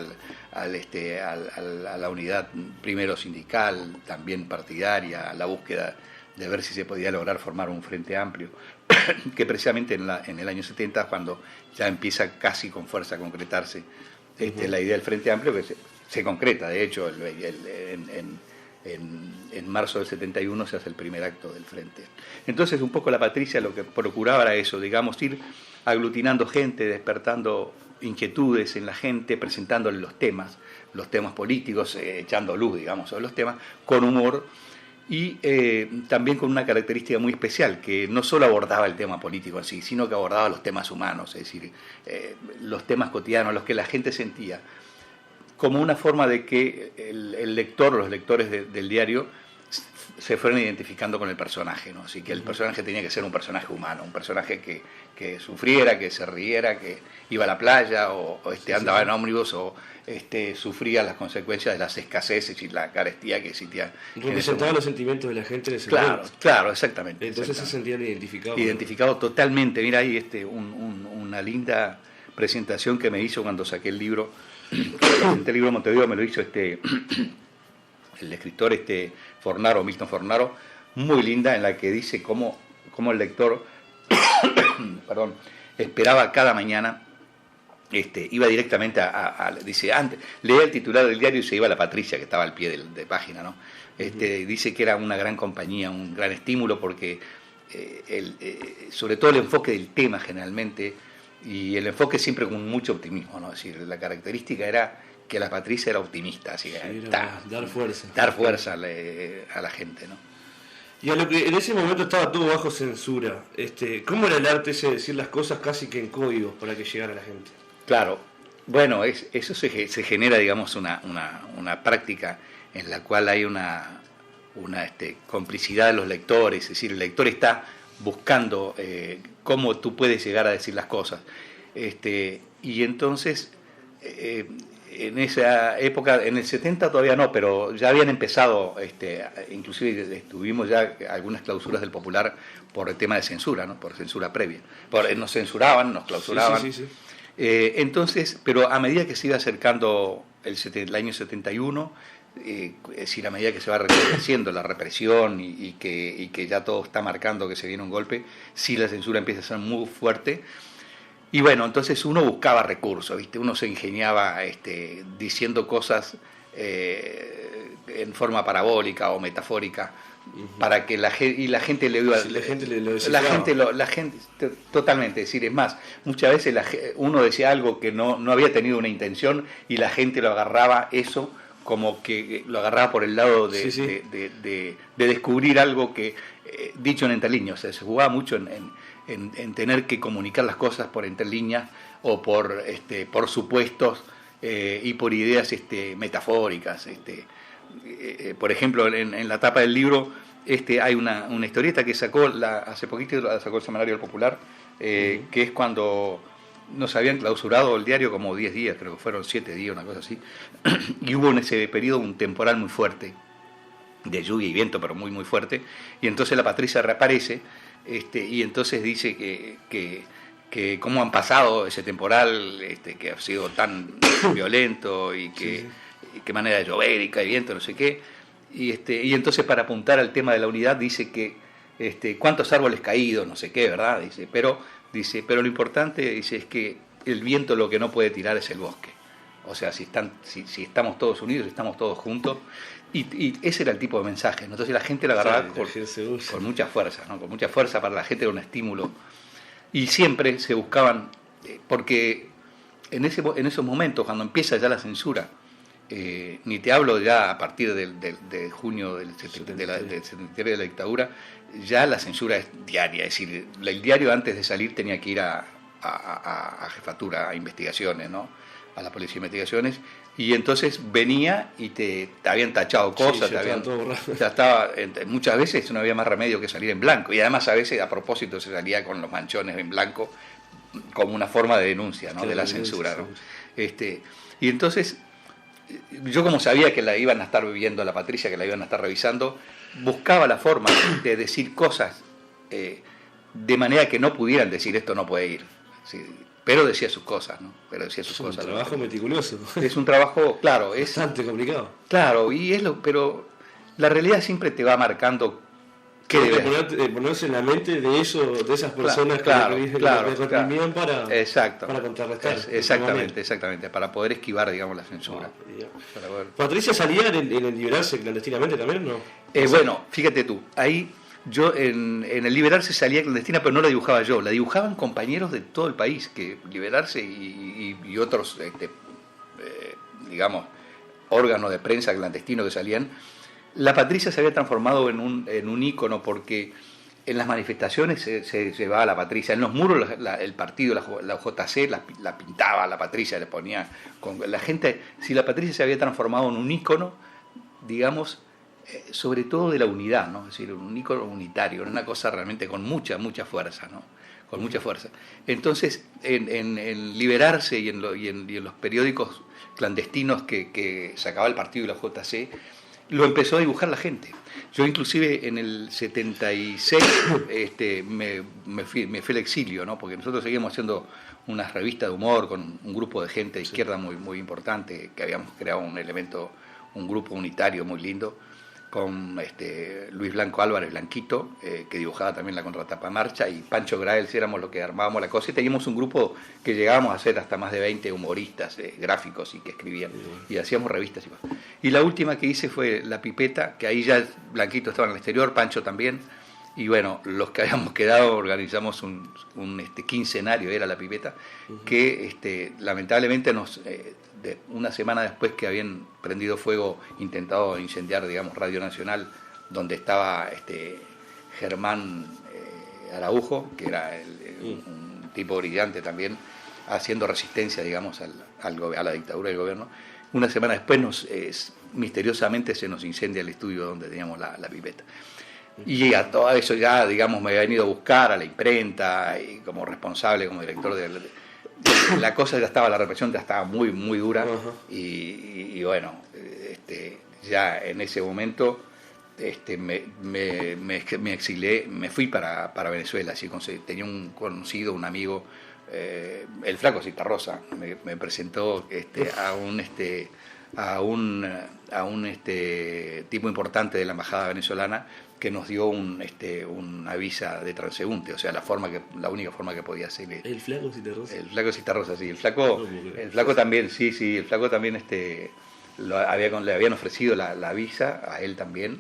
la unidad primero sindical, también partidaria, a la búsqueda de ver si se podía lograr formar un frente amplio, que precisamente en el año 70, cuando ya empieza casi con fuerza a concretarse la idea del frente amplio, que se concreta, de hecho, en marzo del 71 se hace el primer acto del frente. Entonces un poco La Patricia lo que procuraba era eso, digamos, ir aglutinando gente, despertando inquietudes en la gente, presentándole los temas políticos, echando luz, digamos, sobre los temas, con humor y también con una característica muy especial, que no solo abordaba el tema político en sí, sino que abordaba los temas humanos, es decir, los temas cotidianos, los que la gente sentía, como una forma de que el lector, los lectores del diario, se fueron identificando con el personaje, ¿no? Así que el personaje tenía que ser un personaje humano, un personaje que sufriera, que se riera, que iba a la playa o andaba en ómnibus o sufría las consecuencias de las escaseces y la carestía que existía. Representaba los sentimientos de la gente en ese Claro, momento. claro, exactamente. Entonces se sentían identificados. Identificados totalmente. Mira ahí una linda presentación que me hizo cuando saqué el libro. El libro de Montevideo me lo hizo el escritor Fornaro, Milton Fornaro, muy linda, en la que dice cómo el lector perdón, esperaba cada mañana, iba directamente dice, antes, leía el titular del diario y se iba a La Patricia, que estaba al pie de página, ¿no? Dice que era una gran compañía, un gran estímulo, porque sobre todo el enfoque del tema generalmente, y el enfoque siempre con mucho optimismo, ¿no? Es decir, la característica era que La Patricia era optimista, así que dar fuerza. Dar fuerza a la gente, ¿no? Y a lo que en ese momento estaba todo bajo censura, ¿cómo era el arte ese de decir las cosas casi que en código para que llegara a la gente? Claro, bueno, eso se genera, digamos, una práctica en la cual hay una complicidad de los lectores, es decir, el lector está buscando cómo tú puedes llegar a decir las cosas. Y entonces, en esa época, en el 70 todavía no, pero ya habían empezado, inclusive tuvimos ya algunas clausuras del Popular por el tema de censura, ¿no? Por censura previa. Nos censuraban, nos clausuraban. Sí. Entonces, pero a medida que se iba acercando el año 71, es decir, a medida que se va recrudeciendo la represión y que ya todo está marcando que se viene un golpe, sí la censura empieza a ser muy fuerte. Y bueno, entonces uno buscaba recursos, ¿viste? Uno se ingeniaba diciendo cosas en forma parabólica o metafórica, para que la gente le iba... Sí, la gente la gente totalmente, es decir, es más, muchas veces uno decía algo que no había tenido una intención y la gente lo agarraba eso como que lo agarraba por el lado de descubrir algo que, dicho en entre líneas, o sea, se jugaba mucho en tener que comunicar las cosas por entre líneas o por supuestos y por ideas metafóricas. Por ejemplo, en la tapa del libro hay una historieta que sacó hace poquito, la sacó el Semanario del Popular, que es cuando nos habían clausurado el diario como 10 días, creo que fueron 7 días, una cosa así, y hubo en ese periodo un temporal muy fuerte, de lluvia y viento, pero muy muy fuerte, y entonces la Patricia reaparece, y entonces dice que cómo han pasado ese temporal, que ha sido tan violento, y qué manera de llover y cae viento, no sé qué, y entonces para apuntar al tema de la unidad dice que cuántos árboles caídos, no sé qué, ¿verdad? Pero lo importante, dice, es que el viento lo que no puede tirar es el bosque. O sea, si estamos todos unidos, estamos todos juntos. Y ese era el tipo de mensaje, ¿no? Entonces la gente lo agarraba con mucha fuerza, ¿no? Con mucha fuerza, para la gente era un estímulo. Y siempre se buscaban, porque en esos momentos, cuando empieza ya la censura, ni te hablo ya a partir de junio del 73 de la dictadura, ya la censura es diaria, es decir, el diario antes de salir tenía que ir a jefatura, a investigaciones, ¿no? A la policía de investigaciones, y entonces venía y te habían tachado cosas, muchas veces no había más remedio que salir en blanco, y además a veces a propósito se salía con los manchones en blanco como una forma de denuncia, ¿no? De la censura, ¿no? Y entonces yo, como sabía que la iban a estar viviendo la Patricia, que la iban a estar revisando, buscaba la forma de decir cosas de manera que no pudieran decir esto no puede ir, ¿sí? Pero decía sus cosas, ¿no? Es un trabajo meticuloso. Es un trabajo, claro, es bastante complicado. Claro, pero la realidad siempre te va marcando qué debes ponerse en la mente de esas personas que reprimían para contrarrestar. Exactamente, para poder esquivar, digamos, la censura. ¿Patricia salía en el Liberarse clandestinamente también, no? Bueno, fíjate tú, ahí yo en el Liberarse salía clandestina, pero no la dibujaba yo, la dibujaban compañeros de todo el país, que Liberarse y otros, digamos, órganos de prensa clandestinos que salían. La Patricia se había transformado en un ícono, porque en las manifestaciones se llevaba a la Patricia, en los muros el partido, la JC la pintaba a la Patricia, le ponía con la gente. Si la Patricia se había transformado en un ícono, digamos, sobre todo de la unidad, ¿no? Es decir, un ícono unitario, una cosa realmente con mucha fuerza, ¿no? Con mucha fuerza. Entonces, en Liberarse y en los periódicos clandestinos que sacaba el partido y la JC, lo empezó a dibujar la gente. Yo inclusive en el 76 me fui al exilio, ¿no? Porque nosotros seguíamos haciendo unas revistas de humor con un grupo de gente de izquierda muy, muy importante, que habíamos creado un grupo unitario muy lindo, con Luis Blanco Álvarez, Blanquito, que dibujaba también la contratapa Marcha, y Pancho Graels, éramos los que armábamos la cosa, y teníamos un grupo que llegábamos a ser hasta más de 20 humoristas gráficos y que escribían, y hacíamos revistas y más. Y la última que hice fue La Pipeta, que ahí ya Blanquito estaba en el exterior, Pancho también, y bueno, los que habíamos quedado organizamos un quincenario, era La Pipeta, que lamentablemente una semana después que habían prendido fuego, intentado incendiar, digamos, Radio Nacional, donde estaba Germán Araujo, que era un tipo brillante también, haciendo resistencia, digamos, a la dictadura del gobierno. Una semana después misteriosamente se nos incendia el estudio donde teníamos la Pipeta. Y a todo eso ya, digamos, me había venido a buscar a la imprenta, y como responsable, como director la cosa ya estaba, la represión ya estaba muy, muy dura. Y bueno, ya en ese momento me exilié, me fui para Venezuela. Así, tenía un conocido, un amigo, el Flaco Citarrosa, me presentó a un tipo importante de la embajada venezolana, que nos dio una visa de transeúnte, o sea, la única forma que podía hacer. ¿El Flaco Citarrosa? El Flaco Citarrosa, sí. El Flaco también, sí, el Flaco también le habían ofrecido la visa a él también,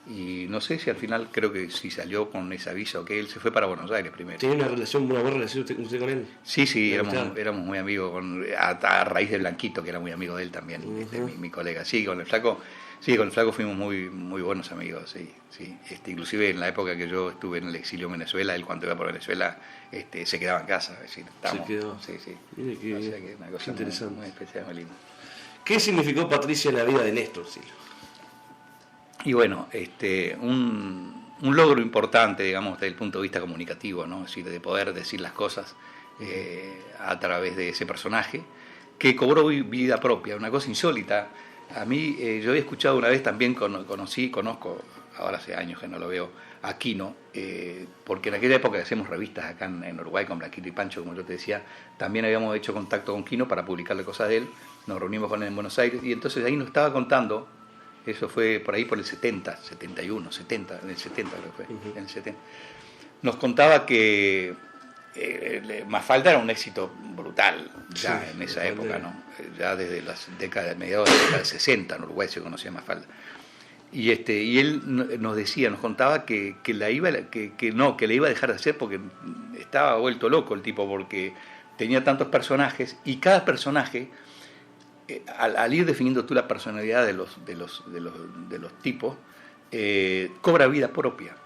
y no sé si al final, creo que si salió con esa visa o que él se fue para Buenos Aires primero. ¿Tiene una buena relación usted con él? Sí, éramos muy amigos, a raíz de Blanquito, que era muy amigo de él también, mi colega. Sí, con el Flaco Sí, con el Flaco fuimos muy buenos amigos, sí. Inclusive en la época que yo estuve en el exilio en Venezuela, él cuando iba por Venezuela se quedaba en casa. Es decir, estábamos, Se quedó. Sí. Mire qué O sea que una cosa interesante. muy especial, muy linda. ¿Qué significó Patricia en la vida de Néstor Silva? Y bueno, un logro importante, digamos, desde el punto de vista comunicativo, ¿no? Es decir, de poder decir las cosas a través de ese personaje, que cobró vida propia, una cosa insólita. A mí, yo había escuchado una vez también, conozco, ahora hace años que no lo veo, a Quino, porque en aquella época que hacemos revistas acá en Uruguay con Blanquito y Pancho, como yo te decía, también habíamos hecho contacto con Quino para publicarle cosas de él, nos reunimos con él en Buenos Aires, y entonces ahí nos estaba contando, eso fue por ahí por el 70, 71, 70, en el 70 creo que fue, en el 70, nos contaba que Mafalda era un éxito brutal ya en esa época, ¿no? Ya desde las décadas, mediados de la década del 60 en Uruguay se conocía Mafalda. Y él nos contaba que le iba a dejar de hacer porque estaba vuelto loco el tipo, porque tenía tantos personajes y cada personaje, al ir definiendo tú la personalidad de los tipos, cobra vida propia.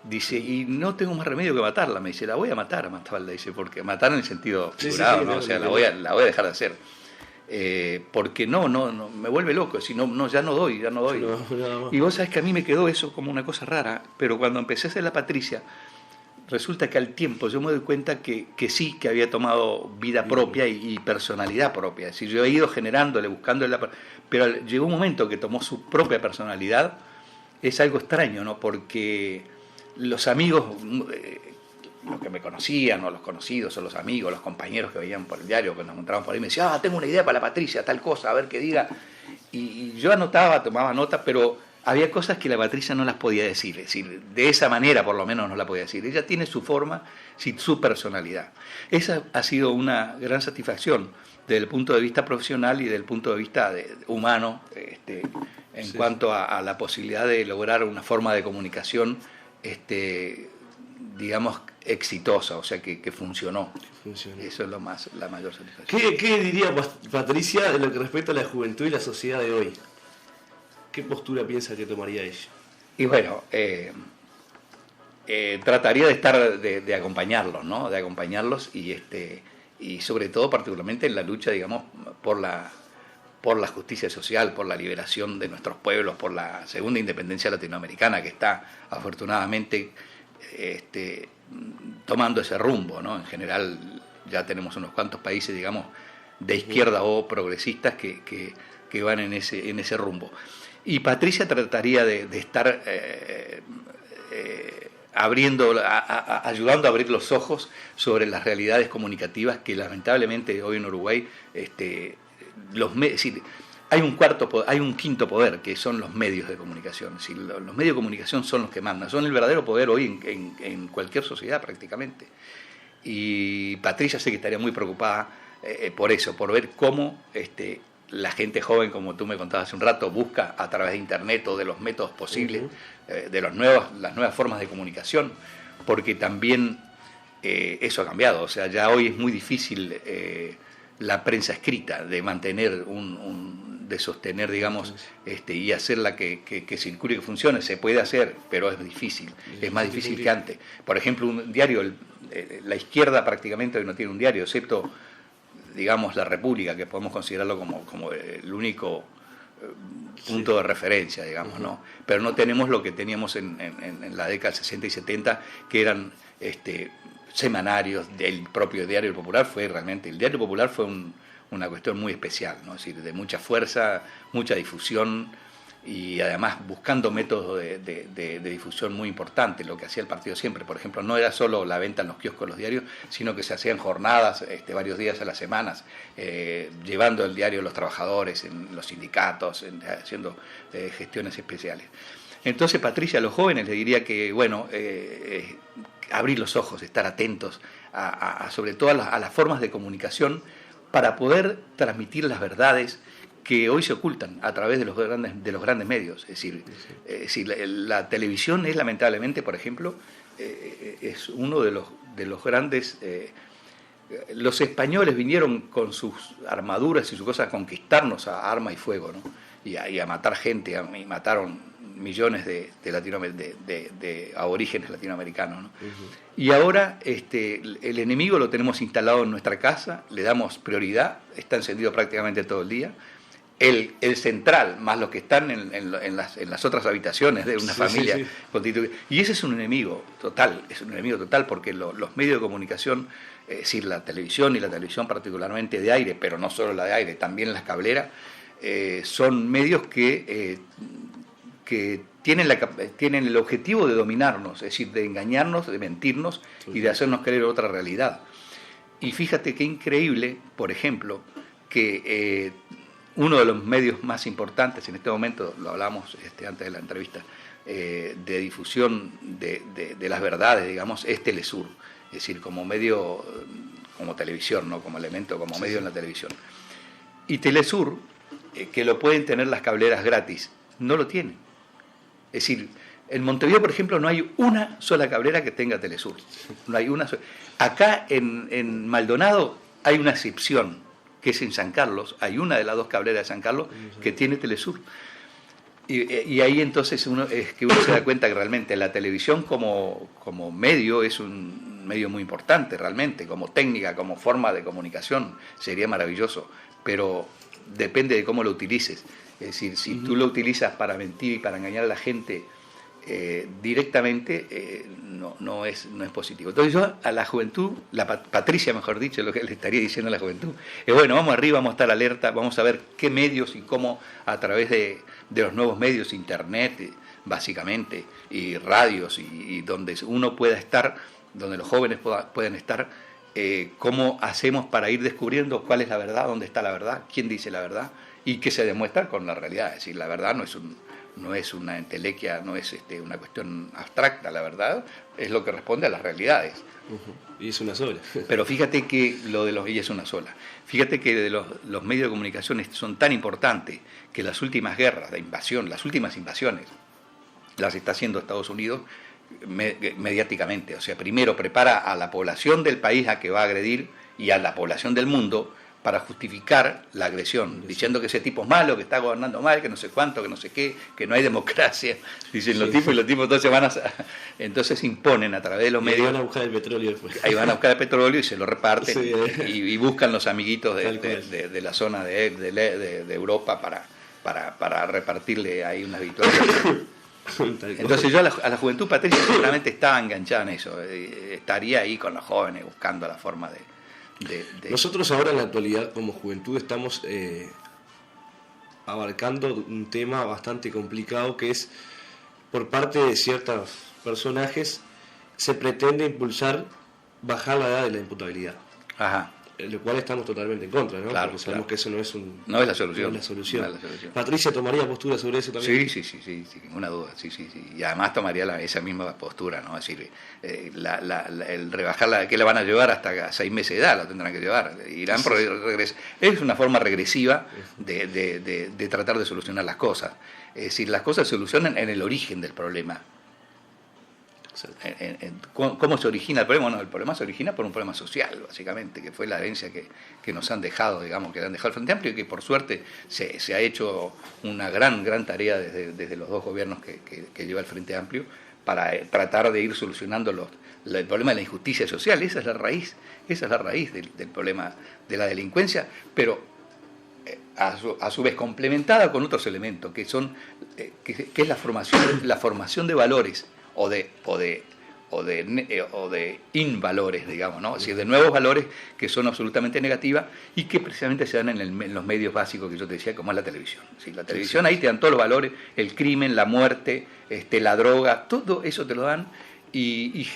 Dice, y no tengo más remedio que matarla. Me dice, la voy a matar a Mafalda, dice, porque matar en el sentido figurado, ¿no? O sea, la voy a dejar de hacer. Porque no, me vuelve loco, si no, ya no doy. Y vos sabés que a mí me quedó eso como una cosa rara, pero cuando empecé a hacer la Patricia, resulta que al tiempo yo me doy cuenta que sí, que había tomado vida propia y personalidad propia. Es decir, yo he ido generándole, buscándole, pero llegó un momento que tomó su propia personalidad. Es algo extraño, ¿no? Porque los amigos, los que me conocían, o los conocidos, o los amigos, los compañeros que veían por el diario, que nos encontraban por ahí, me decían, tengo una idea para la Patricia, tal cosa, a ver qué diga. Y yo anotaba, tomaba nota, pero había cosas que la Patricia no las podía decir. Es decir, de esa manera por lo menos no la podía decir. Ella tiene su forma, su personalidad. Esa ha sido una gran satisfacción desde el punto de vista profesional y desde el punto de vista humano, en cuanto a la posibilidad de lograr una forma de comunicación digamos, exitosa, o sea, que funcionó. Eso es la mayor satisfacción. ¿Qué diría Patricia en lo que respecta a la juventud y la sociedad de hoy? ¿Qué postura piensa que tomaría ella? Y bueno, trataría de acompañarlos, ¿no? De acompañarlos y sobre todo particularmente en la lucha, digamos, por la justicia social, por la liberación de nuestros pueblos, por la segunda independencia latinoamericana que está afortunadamente tomando ese rumbo, ¿no? En general ya tenemos unos cuantos países, digamos, de izquierda o progresistas que van en ese rumbo. Y Patricia trataría de estar ayudando a abrir los ojos sobre las realidades comunicativas que lamentablemente hoy en Uruguay hay un quinto poder, que son los medios de comunicación. Es decir, los medios de comunicación son los que mandan, son el verdadero poder hoy en cualquier sociedad prácticamente. Y Patricia sé que estaría muy preocupada por eso, por ver cómo la gente joven, como tú me contabas hace un rato, busca a través de internet o de los métodos posibles, de las nuevas formas de comunicación, porque también eso ha cambiado. O sea, ya hoy es muy difícil la prensa escrita, de mantener de sostener, digamos, y hacerla que circule y que funcione. Se puede hacer, pero es difícil, es más difícil que antes. Por ejemplo, un diario, la izquierda prácticamente hoy no tiene un diario, excepto, digamos, La República, que podemos considerarlo como el único punto de referencia, digamos, ¿no? Pero no tenemos lo que teníamos en la década del 60 y 70, que eran semanarios. Del propio Diario Popular el Diario Popular fue una cuestión muy especial, ¿no? Es decir, de mucha fuerza, mucha difusión y además buscando métodos de difusión muy importantes, lo que hacía el partido siempre. Por ejemplo, no era solo la venta en los kioscos de los diarios, sino que se hacían jornadas varios días a las semanas, llevando el diario a los trabajadores, en los sindicatos, haciendo gestiones especiales. Entonces, Patricia, a los jóvenes le diría que, bueno, abrir los ojos, estar atentos sobre todo a las formas de comunicación para poder transmitir las verdades que hoy se ocultan a través de los grandes medios. Es decir, la televisión es lamentablemente, por ejemplo, es uno de los grandes... los españoles vinieron con sus armaduras y sus cosas a conquistarnos a arma y fuego, ¿no? y a matar gente, y mataron millones de aborígenes latinoamericanos, ¿no? Y ahora el enemigo lo tenemos instalado en nuestra casa, le damos prioridad, está encendido prácticamente todo el día. El central, más los que están en las otras habitaciones de una familia constituida. Y ese es un enemigo total, porque los medios de comunicación, es decir, la televisión y la televisión particularmente de aire, pero no solo la de aire, también las cableras, son medios que tienen el objetivo de dominarnos, es decir, de engañarnos, de mentirnos y de hacernos creer otra realidad. Y fíjate qué increíble, por ejemplo, que uno de los medios más importantes en este momento, lo hablamos antes de la entrevista, de difusión de las verdades, digamos, es Telesur, es decir, como medio, como televisión, ¿no? Como elemento, como medio en la televisión. Y Telesur, que lo pueden tener las cableras gratis, no lo tienen. Es decir, en Montevideo, por ejemplo, no hay una sola cablera que tenga Telesur. No hay una sola. Acá en Maldonado hay una excepción, que es en San Carlos. Hay una de las dos cableras de San Carlos que tiene Telesur. Y ahí entonces uno se da cuenta que realmente la televisión como medio es un medio muy importante, realmente, como técnica, como forma de comunicación, sería maravilloso, pero depende de cómo lo utilices. Es decir, si tú lo utilizas para mentir y para engañar a la gente directamente, no es positivo. Entonces yo a la juventud, Patricia mejor dicho, lo que le estaría diciendo a la juventud, es bueno, vamos arriba, vamos a estar alerta, vamos a ver qué medios y cómo a través de los nuevos medios, internet básicamente, y radios, y donde uno pueda estar, donde los jóvenes puedan estar, cómo hacemos para ir descubriendo cuál es la verdad, dónde está la verdad, quién dice la verdad, y que se demuestra con la realidad. Es decir, la verdad no es una entelequia, no es una cuestión abstracta, la verdad es lo que responde a las realidades. Y es una sola. Pero fíjate que y es una sola. Fíjate que los medios de comunicación son tan importantes que las últimas guerras de invasión, las últimas invasiones, las está haciendo Estados Unidos mediáticamente. O sea, primero prepara a la población del país a que va a agredir y a la población del mundo para justificar la agresión, diciendo que ese tipo es malo, que está gobernando mal, que no sé cuánto, que no sé qué, que no hay democracia, dicen los tipos, y los tipos entonces imponen a través de los medios. Ahí van a buscar el petróleo después. Ahí van a buscar el petróleo y se lo reparten, y buscan los amiguitos de la zona de Europa para repartirle ahí unas victorias. Entonces yo a la juventud, Patricia, seguramente estaba enganchada en eso, estaría ahí con los jóvenes buscando la forma de... Nosotros ahora en la actualidad como juventud estamos abarcando un tema bastante complicado, que es por parte de ciertos personajes se pretende impulsar bajar la edad de la imputabilidad. Ajá. Lo cual estamos totalmente en contra, ¿no? Claro, porque sabemos que eso no es la solución. No es la solución. No es la solución. ¿Patricia tomaría postura sobre eso también? Sí, sin ninguna duda. Sí. Y además tomaría esa misma postura, ¿no? Es decir, el rebajarla, ¿qué le van a llevar? Hasta 6 meses de edad la tendrán que llevar. Irán por es una forma regresiva de tratar de solucionar las cosas. Es decir, las cosas se solucionan en el origen del problema. ¿Cómo se origina el problema? Bueno, el problema se origina por un problema social, básicamente, que fue la herencia que nos han dejado, digamos, que han dejado el Frente Amplio, y que por suerte se ha hecho una gran tarea desde los dos gobiernos que lleva el Frente Amplio para tratar de ir solucionando el problema de la injusticia social. Esa es la raíz del problema de la delincuencia, pero a su vez complementada con otros elementos que es la formación de valores o de invalores, digamos, ¿no? Es decir, de nuevos valores que son absolutamente negativas y que precisamente se dan en los medios básicos que yo te decía, como es la televisión. ¿Sí? La televisión ahí te dan todos los valores, el crimen, la muerte, la droga, todo eso te lo dan, y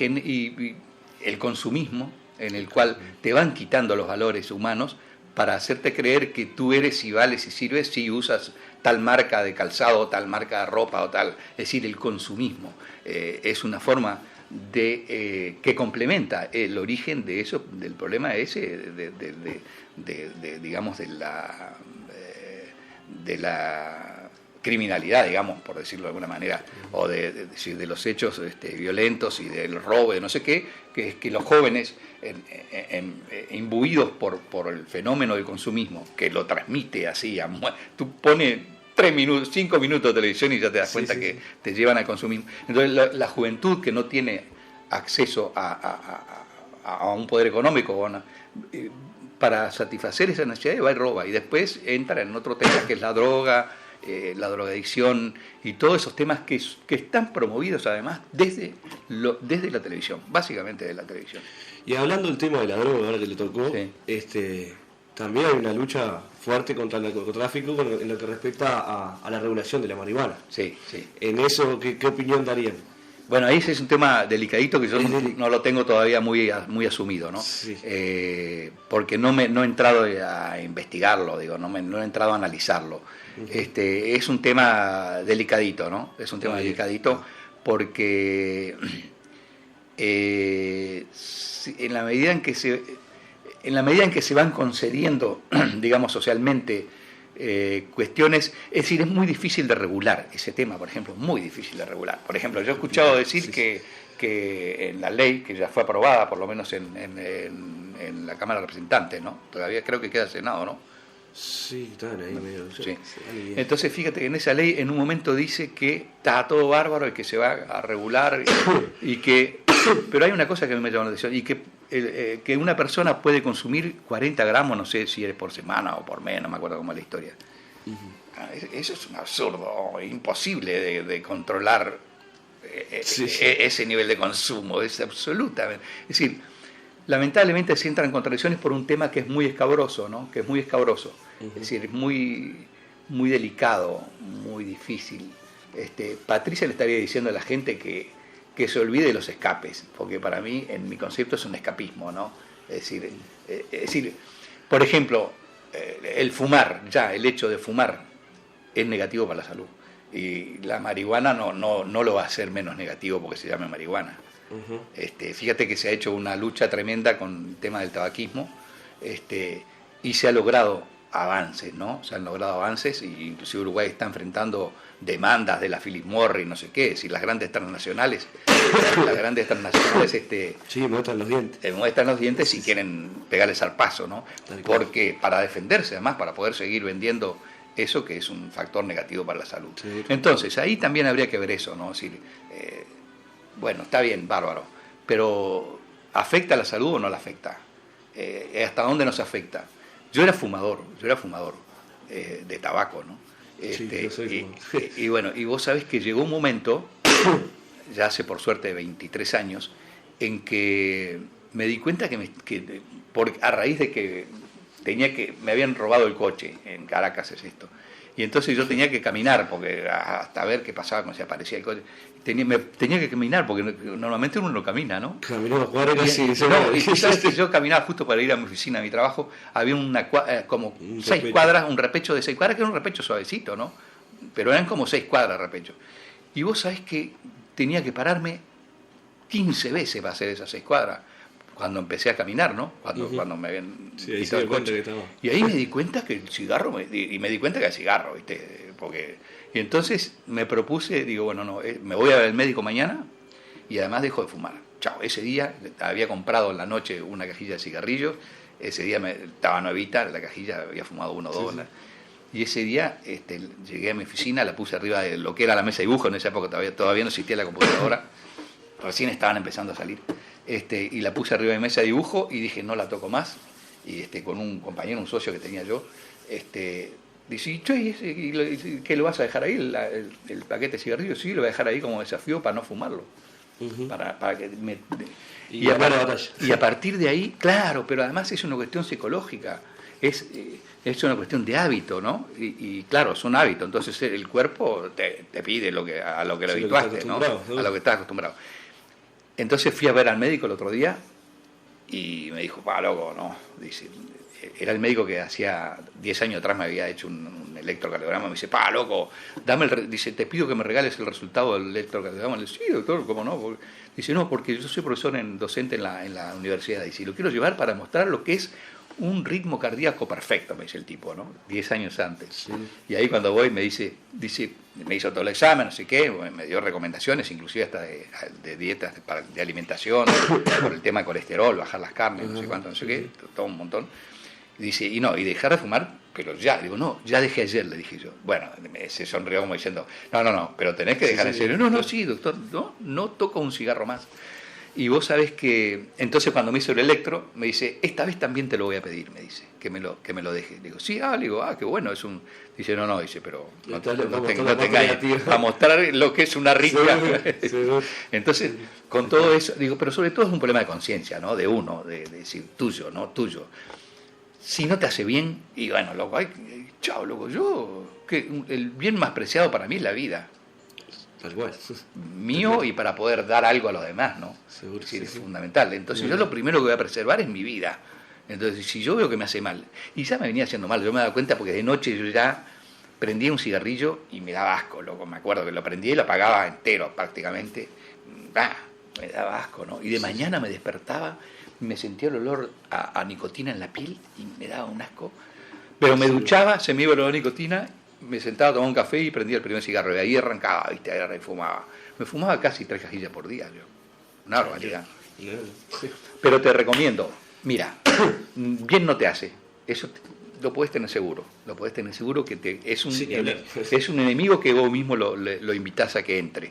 el consumismo, en el cual te van quitando los valores humanos para hacerte creer que tú eres y vales y sirves si usas tal marca de calzado, tal marca de ropa o tal. Es decir, el consumismo es una forma que complementa el origen de eso, del problema ese, digamos, de la criminalidad, digamos, por decirlo de alguna manera, o de los hechos violentos y del robo, de no sé qué, que es que los jóvenes, imbuidos por el fenómeno del consumismo, que lo transmite así, tú pones 5 minutos de televisión y ya te das cuenta que te llevan al consumismo. Entonces la juventud que no tiene acceso a un poder económico, para satisfacer esa necesidad va y roba, y después entra en otro tema que es la droga, la drogadicción y todos esos temas que están promovidos además desde la televisión, básicamente de la televisión. Y hablando del tema de la droga, ahora que le tocó, también hay una lucha fuerte contra el narcotráfico en lo que respecta a la regulación de la marihuana. Sí, sí. En eso, ¿qué opinión darían? Bueno, ahí ese es un tema delicadito que yo no lo tengo todavía muy asumido, ¿no? Sí. Porque no he entrado a investigarlo, no he entrado a analizarlo. Es un tema delicadito, ¿no? Es un tema delicadito porque en la medida en que se van concediendo, digamos, socialmente cuestiones, es decir, es muy difícil de regular ese tema, por ejemplo, muy difícil de regular. Por ejemplo, yo he escuchado decir que en la ley, que ya fue aprobada, por lo menos en la Cámara de Representantes, ¿no? Todavía creo que queda Senado, ¿no? Sí, están ahí medio. Sí. Entonces, fíjate que en esa ley en un momento dice que está todo bárbaro y que se va a regular y que... Pero hay una cosa que a mí me llama la atención, y que una persona puede consumir 40 gramos, no sé si es por semana o por mes, no me acuerdo cómo es la historia. Eso es un absurdo, imposible de controlar ese nivel de consumo, es absolutamente... Es decir, lamentablemente se entran en contradicciones por un tema que es muy escabroso, ¿no? Que es muy escabroso, es decir, es muy, muy delicado, muy difícil. Patricia le estaría diciendo a la gente que se olvide de los escapes, porque para mí, en mi concepto, es un escapismo, ¿no? Es decir, por ejemplo, el fumar, ya el hecho de fumar es negativo para la salud, y la marihuana no lo va a hacer menos negativo porque se llame marihuana. Fíjate que se ha hecho una lucha tremenda con el tema del tabaquismo, y se ha logrado avances, ¿no? Se han logrado avances, y inclusive Uruguay está enfrentando demandas de la Philip Morris, no sé qué, es decir, las grandes transnacionales sí, muestran los dientes si quieren pegarle zarpazo, ¿no? Porque para defenderse, además, para poder seguir vendiendo eso, que es un factor negativo para la salud. Sí. Entonces, ahí también habría que ver eso, ¿no? Es decir, bueno, está bien, bárbaro, pero ¿afecta a la salud o no la afecta? ¿Hasta dónde nos afecta? Yo era fumador de tabaco, ¿no? Y bueno, y vos sabés que llegó un momento, ya hace por suerte 23 años, en que me di cuenta a raíz de que me habían robado el coche, en Caracas es esto, y entonces yo tenía que caminar porque hasta ver qué pasaba cuando se aparecía el coche. Tenía que caminar porque normalmente uno no camina, ¿no? Caminaba a cuadras y sabes que yo caminaba justo para ir a mi oficina, a mi trabajo, había como 6 cuadras, un repecho de 6 cuadras, que era un repecho suavecito, ¿no? Pero eran como 6 cuadras de repecho. Y vos sabés que tenía que pararme 15 veces para hacer esas 6 cuadras cuando empecé a caminar, ¿no? Cuando me habían quitado el coche. Y ahí me di cuenta que el cigarro, me di cuenta que el cigarro, ¿viste? Y entonces me propuse, digo, bueno, no, me voy a ver al médico mañana y además dejo de fumar. Chao, ese día había comprado en la noche una cajilla de cigarrillos, ese día estaba nuevita, la cajilla había fumado 1 o 2. Y ese día llegué a mi oficina, la puse arriba de lo que era la mesa de dibujo, en esa época todavía no existía la computadora, recién estaban empezando a salir, y la puse arriba de mi mesa de dibujo y dije, no la toco más, y con un compañero, un socio que tenía yo, dice, che, ¿qué lo vas a dejar ahí? El paquete de cigarrillos, sí, lo voy a dejar ahí como desafío para no fumarlo. Para que y a partir de ahí, claro, pero además es una cuestión psicológica, es una cuestión de hábito, ¿no? Y claro, es un hábito, entonces el cuerpo te pide a lo que lo habituaste, ¿no? A lo que estás acostumbrado. Entonces fui a ver al médico el otro día y me dijo, loco, ¿no? Dice, era el médico que hacía 10 años atrás me había hecho un electrocardiograma. Me dice, loco, dice, te pido que me regales el resultado del electrocardiograma. Le dice, sí, doctor, ¿cómo no? Dice, no, porque yo soy profesor docente en la universidad. Dice, lo quiero llevar para mostrar lo que es un ritmo cardíaco perfecto, me dice el tipo, ¿no? 10 años antes. Sí. Y ahí cuando voy me dice, me hizo todo el examen, no sé qué, me dio recomendaciones, inclusive hasta de dietas, de alimentación, por el tema de colesterol, bajar las carnes, no sé cuánto, no sé qué, todo un montón. Dice, y dejar de fumar pero ya, digo, no, ya dejé ayer, le dije yo. Bueno, se sonrió como diciendo, no, pero tenés que dejar en serio. No, sí, doctor, no toco un cigarro más. Y vos sabés que, entonces cuando me hizo el electro, me dice, esta vez también te lo voy a pedir, me dice, que me lo deje. Digo, sí, le digo, qué bueno, es un... Dice, no, dice, pero no te engañes, a mostrar lo que es una rica. Entonces, con todo eso, digo, pero sobre todo es un problema de conciencia, ¿no? De uno, de decir, tuyo, ¿no? Tuyo. Si no te hace bien, y bueno, loco, chao, loco, el bien más preciado para mí es la vida. Tal cual. Mío y para poder dar algo a los demás, ¿no? Seguro, sí, es fundamental. Entonces yo lo primero que voy a preservar es mi vida. Entonces si yo veo que me hace mal, y ya me venía haciendo mal, yo me daba cuenta porque de noche yo ya prendía un cigarrillo y me daba asco, loco. Me acuerdo que lo prendía y lo apagaba entero prácticamente. Me daba asco, ¿no? Y de mañana me despertaba y me sentía el olor a nicotina en la piel y me daba un asco. Pero me duchaba, se me iba el olor a nicotina, me sentaba a tomar un café y prendía el primer cigarro. Y ahí arrancaba, ¿viste? Ahí fumaba. Me fumaba casi 3 cajillas por día, yo. Una barbaridad. Pero te recomiendo, mira, bien no te hace. Eso lo puedes tener seguro. Lo puedes tener seguro que es un enemigo que vos mismo lo invitás a que entre.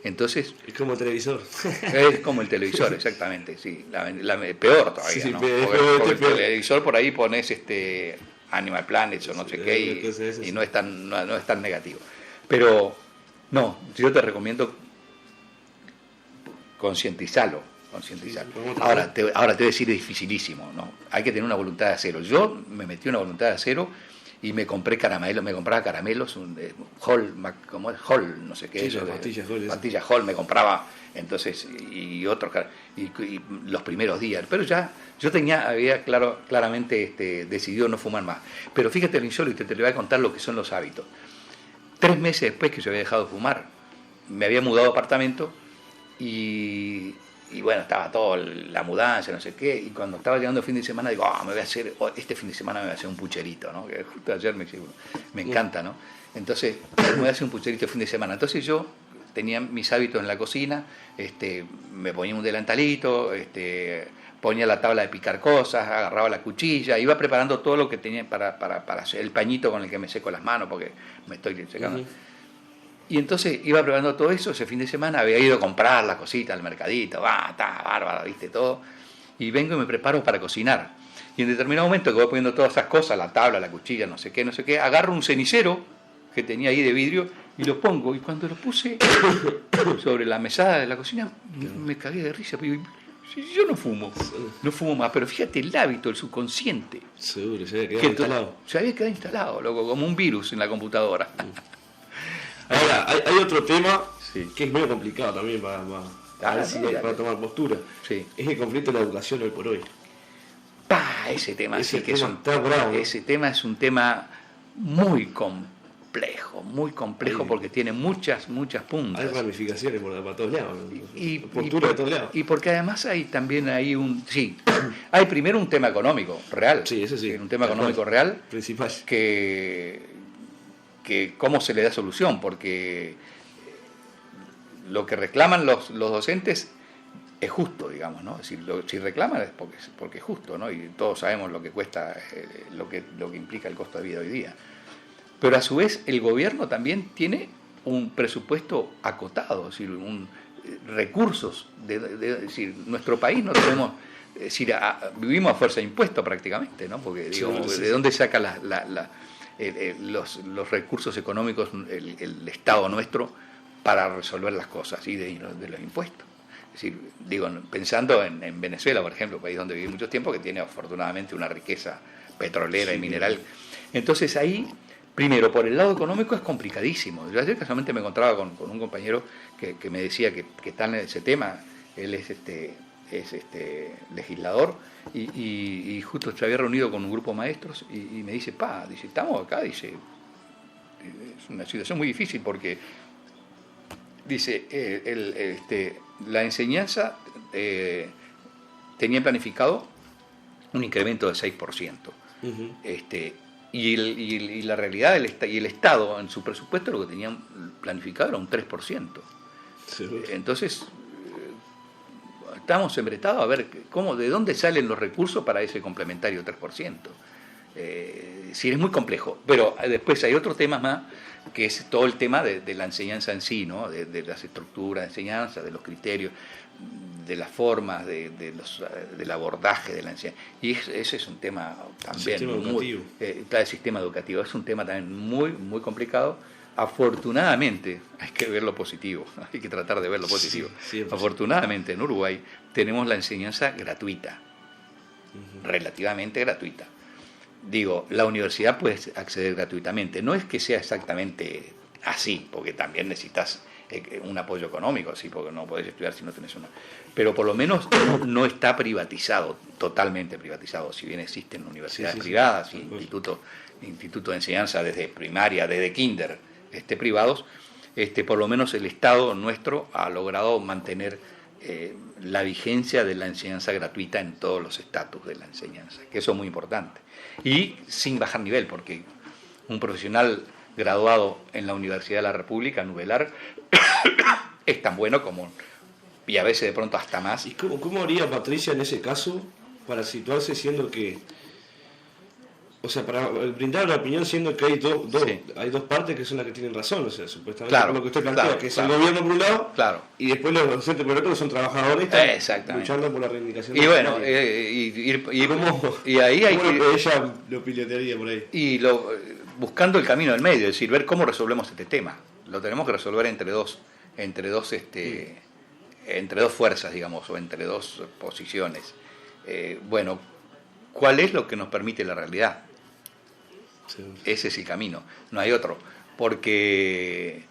Entonces, es como el televisor. Es como el televisor, exactamente, sí. Peor todavía, ¿no? Porque el televisor por ahí pones Animal Planet o no sé qué y no es tan negativo. Pero no, yo te recomiendo concientizarlo. Ahora te voy a decir, es dificilísimo, ¿no? Hay que tener una voluntad de acero. Yo me metí una voluntad de acero y me compraba caramelos, Hall, ¿cómo es? Hall, no sé qué. Sí, pastillas Hall me compraba, entonces, y otros, y los primeros días. Pero ya, yo había claramente decidido no fumar más. Pero fíjate el insólito, te voy a contar lo que son los hábitos. 3 meses después que yo había dejado de fumar, me había mudado de apartamento y bueno, estaba todo la mudanza, no sé qué, y cuando estaba llegando el fin de semana digo, este fin de semana me voy a hacer un pucherito, ¿no? Que justo ayer me encanta, ¿no? Entonces, me voy a hacer un pucherito el fin de semana. Entonces yo tenía mis hábitos en la cocina, me ponía un delantalito, ponía la tabla de picar cosas, agarraba la cuchilla, iba preparando todo lo que tenía para hacer el pañito con el que me seco las manos, porque me estoy secando. Y entonces iba preparando todo eso, ese fin de semana había ido a comprar las cositas al mercadito, bárbaro, viste, todo, y vengo y me preparo para cocinar. Y en determinado momento que voy poniendo todas esas cosas, la tabla, la cuchilla, no sé qué, agarro un cenicero que tenía ahí de vidrio y lo pongo, y cuando lo puse sobre la mesada de la cocina, me cagué de risa, porque yo no fumo más, pero fíjate el hábito, el subconsciente. Seguro, se había quedado instalado. Se había quedado instalado, loco, como un virus en la computadora. Ahora, hay otro tema que es medio complicado también para tomar postura. Sí. Es el conflicto de la educación hoy por hoy. Ese tema es un tema muy complejo porque tiene muchas puntas. Hay ramificaciones para todos lados. Postura de todos lados. Y porque además hay primero un tema económico real. Sí, eso sí. Un tema económico real. Principal. Que cómo se le da solución, porque lo que reclaman los docentes es justo, digamos, ¿no? Es decir, si reclaman es porque es justo, ¿no? Y todos sabemos lo que cuesta, lo que implica el costo de vida hoy día. Pero a su vez el gobierno también tiene un presupuesto acotado, es decir, recursos, es decir, nuestro país no tenemos, es decir, vivimos a fuerza de impuestos prácticamente, ¿no? Porque digo, ¿de dónde saca los recursos económicos el Estado nuestro para resolver las cosas y de los impuestos? Es decir, digo, pensando en Venezuela, por ejemplo, país donde viví mucho tiempo, que tiene afortunadamente una riqueza petrolera y mineral. Entonces ahí, primero, por el lado económico es complicadísimo. Yo ayer casualmente me encontraba con un compañero que me decía que está en ese tema. Él es legislador y justo se había reunido con un grupo de maestros y me dice, estamos acá, dice, es una situación muy difícil porque dice, la enseñanza tenía planificado un incremento del 6%. Y la realidad y el Estado en su presupuesto lo que tenían planificado era un 3%. Entonces estamos embretados a ver de dónde salen los recursos para ese complementario 3%. Es decir, es muy complejo. Pero después hay otro tema más, que es todo el tema de la enseñanza en sí, ¿no? De las estructuras de enseñanza, de los criterios, de las formas, del abordaje de la enseñanza. Y ese es un tema también Sistema educativo. el sistema educativo es un tema también muy, muy complicado. Afortunadamente, hay que ver lo positivo, hay que tratar de ver lo positivo. Sí, Afortunadamente en Uruguay tenemos la enseñanza gratuita, relativamente gratuita. Digo, la universidad puede acceder gratuitamente, no es que sea exactamente así, porque también necesitas un apoyo económico, sí, porque no podés estudiar si no tenés una. Pero por lo menos no está privatizado, totalmente privatizado, si bien existen universidades privadas y institutos de enseñanza desde primaria, desde kinder, privados, por lo menos el Estado nuestro ha logrado mantener la vigencia de la enseñanza gratuita en todos los estatus de la enseñanza, que eso es muy importante. Y sin bajar nivel, porque un profesional graduado en la Universidad de la República, Nubelar, es tan bueno como, y a veces de pronto hasta más. ¿Y cómo haría Patricia en ese caso para situarse, siendo que, o sea, para brindar una opinión, siendo que hay hay dos partes que son las que tienen razón, o sea, supuestamente Claro, por lo que usted plantea, claro, que es claro. el gobierno por un lado, Claro. y después los docentes por el otro, que son trabajadores, Exactamente. luchando por la reivindicación. Y bueno, ¿Cómo? y ahí hay ¿Cómo que... ella lo pilotearía por ahí? Y buscando el camino del medio, es decir, ver cómo resolvemos este tema. Lo tenemos que resolver entre dos fuerzas, digamos, o entre dos posiciones. Bueno, ¿cuál es lo que nos permite la realidad? Sí. Ese es el camino, no hay otro. Porque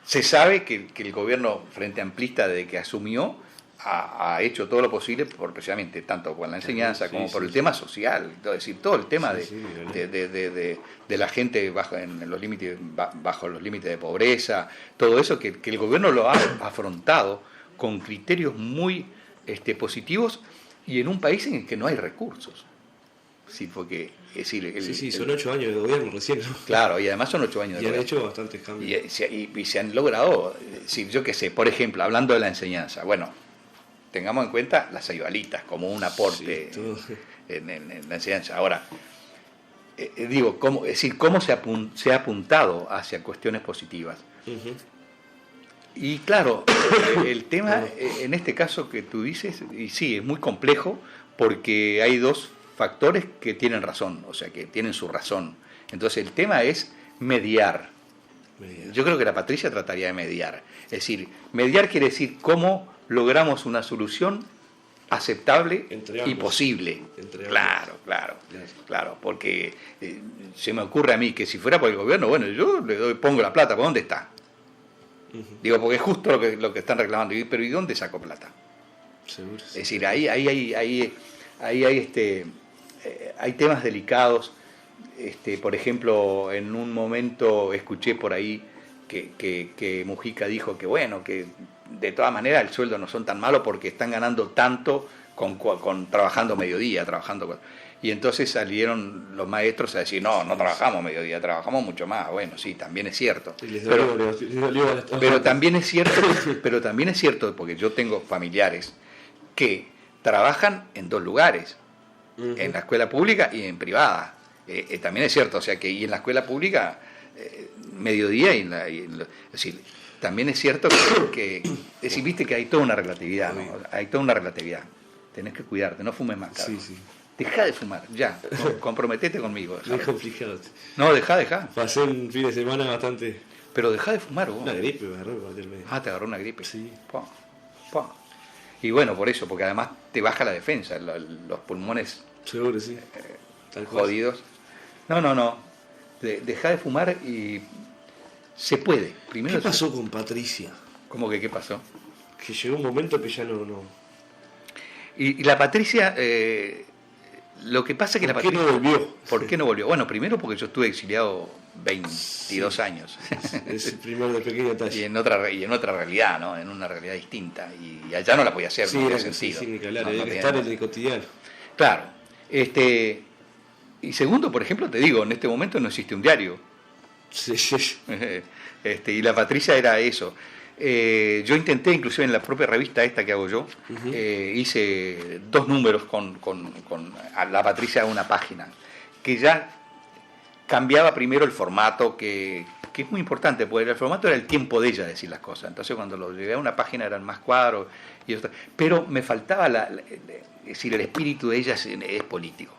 se sabe que el gobierno Frente Amplista, desde que asumió, ha hecho todo lo posible, precisamente tanto con la enseñanza como por el tema social, es decir, todo el tema de la gente bajo los límites de pobreza, todo eso que el gobierno lo ha afrontado con criterios muy positivos y en un país en el que no hay recursos. Sí, porque, es decir, son 8 años de gobierno recién, ¿no? Claro, y además son 8 años de Y han gobierno. hecho bastantes cambios. Y se han logrado, yo qué sé, por ejemplo, hablando de la enseñanza, bueno, tengamos en cuenta las ayualitas como un aporte en la enseñanza. Ahora, digo, cómo se ha apuntado hacia cuestiones positivas. Uh-huh. Y claro, el tema en este caso que tú dices, y sí, es muy complejo porque hay dos factores que tienen razón, o sea, que tienen su razón. Entonces el tema es mediar. Yo creo que la Patricia trataría de mediar. Es decir, mediar quiere decir cómo logramos una solución aceptable y posible. Claro, porque se me ocurre a mí que si fuera por el gobierno, bueno, yo pongo la plata, ¿por dónde está? Uh-huh. Digo, porque es justo lo que están reclamando, pero ¿y dónde saco plata? Seguro. Es decir, ahí hay temas delicados. Por ejemplo, en un momento escuché por ahí que Mujica dijo que bueno, que de todas maneras el sueldo no son tan malos porque están ganando tanto con trabajando mediodía, y entonces salieron los maestros a decir no trabajamos mediodía, trabajamos mucho más. Bueno, sí, también es cierto. Pero también es cierto, porque yo tengo familiares que trabajan en dos lugares, uh-huh, en la escuela pública y en privada. También es cierto, o sea que y en la escuela pública mediodía es decir, también es cierto que viste que hay toda una relatividad, ¿no? Hay toda una relatividad. Tenés que cuidarte, no fumes más, Carlos. Sí. Dejá de fumar, ya, comprometete conmigo. Es complicado. No, dejá. Pasé un fin de semana bastante... Pero dejá de fumar vos. Una gripe me agarró por el medio. Ah, te agarró una gripe. Sí. Y bueno, por eso, porque además te baja la defensa, los pulmones seguro, sí. Jodidos. No. Dejá de fumar y se puede. Primero ¿Qué pasó con Patricia? ¿Cómo que qué pasó? Que llegó un momento que ya no... Y la Patricia, lo que pasa es que la Patricia... ¿Por qué no volvió? ¿Por qué no volvió? Bueno, primero porque yo estuve exiliado 22 años. Es el primer de pequeño detalle. y en otra realidad, ¿no? En una realidad distinta. Y allá no la podía hacer, no tenía sentido. Sí, ni que hablar, hay que estar en el cotidiano. Claro. Y segundo, por ejemplo, te digo, en este momento no existe un diario. Sí. Y la Patricia era eso. Yo intenté, inclusive en la propia revista esta que hago yo, hice 2 números con a la Patricia de una página, que ya cambiaba primero el formato, que es muy importante, porque el formato era el tiempo de ella de decir las cosas. Entonces cuando lo llevé a una página eran más cuadros, pero me faltaba es decir, el espíritu de ella es político.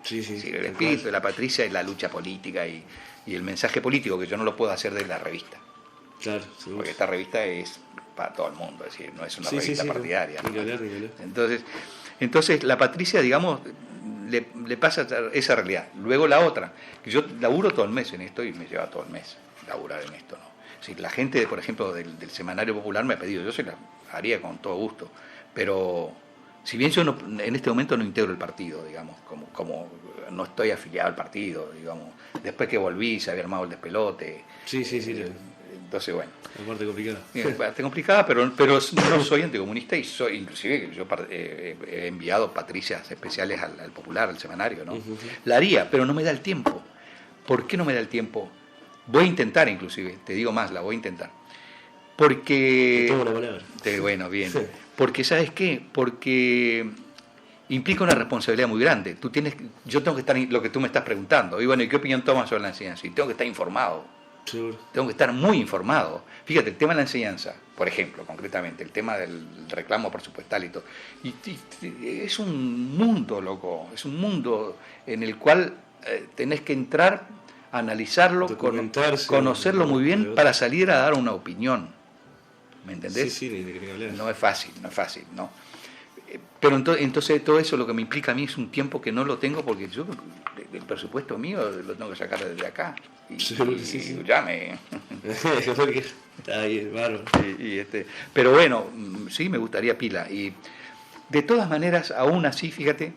Sí, Es decir, el espíritu de la Patricia es la lucha política y el mensaje político, que yo no lo puedo hacer de la revista. Claro, seguro. Porque esta revista es para todo el mundo, es decir, no es una revista partidaria. Ni que hablar. Entonces la Patricia, digamos, le pasa esa realidad. Luego la otra, que yo laburo todo el mes en esto y me lleva todo el mes laburar en esto, ¿no? Es decir, la gente, por ejemplo, del Semanario Popular me ha pedido, yo se la haría con todo gusto, pero si bien yo en este momento no integro el partido, digamos, como no estoy afiliado al partido, digamos, después que volví se había armado el despelote. Sí. Entonces, bueno. La parte complicada. Parte complicada, pero no soy anticomunista y soy, inclusive, yo he enviado patricias especiales al Popular, al Semanario, ¿no? La haría, pero no me da el tiempo. ¿Por qué no me da el tiempo? Voy a intentar, inclusive, te digo más, la voy a intentar. Porque... Te tomo la palabra. Bueno, bien. Sí. Porque, ¿sabes qué? Porque implica una responsabilidad muy grande. Yo tengo que estar, lo que tú me estás preguntando, y bueno, ¿y qué opinión tomas sobre la enseñanza? Y tengo que estar informado. Seguro. Tengo que estar muy informado. Fíjate, el tema de la enseñanza, por ejemplo, concretamente, el tema del reclamo presupuestal y todo. Y es un mundo, loco. Es un mundo en el cual tenés que entrar, analizarlo, conocerlo muy bien para salir a dar una opinión. ¿Me entendés? Sí, ni que hablar. No es fácil, ¿no? Pero entonces todo eso lo que me implica a mí es un tiempo que no lo tengo, porque yo el presupuesto mío lo tengo que sacar desde acá. Y ya me... Está bien, bárbaro. Pero bueno, sí, me gustaría pila. Y de todas maneras, aún así, fíjate,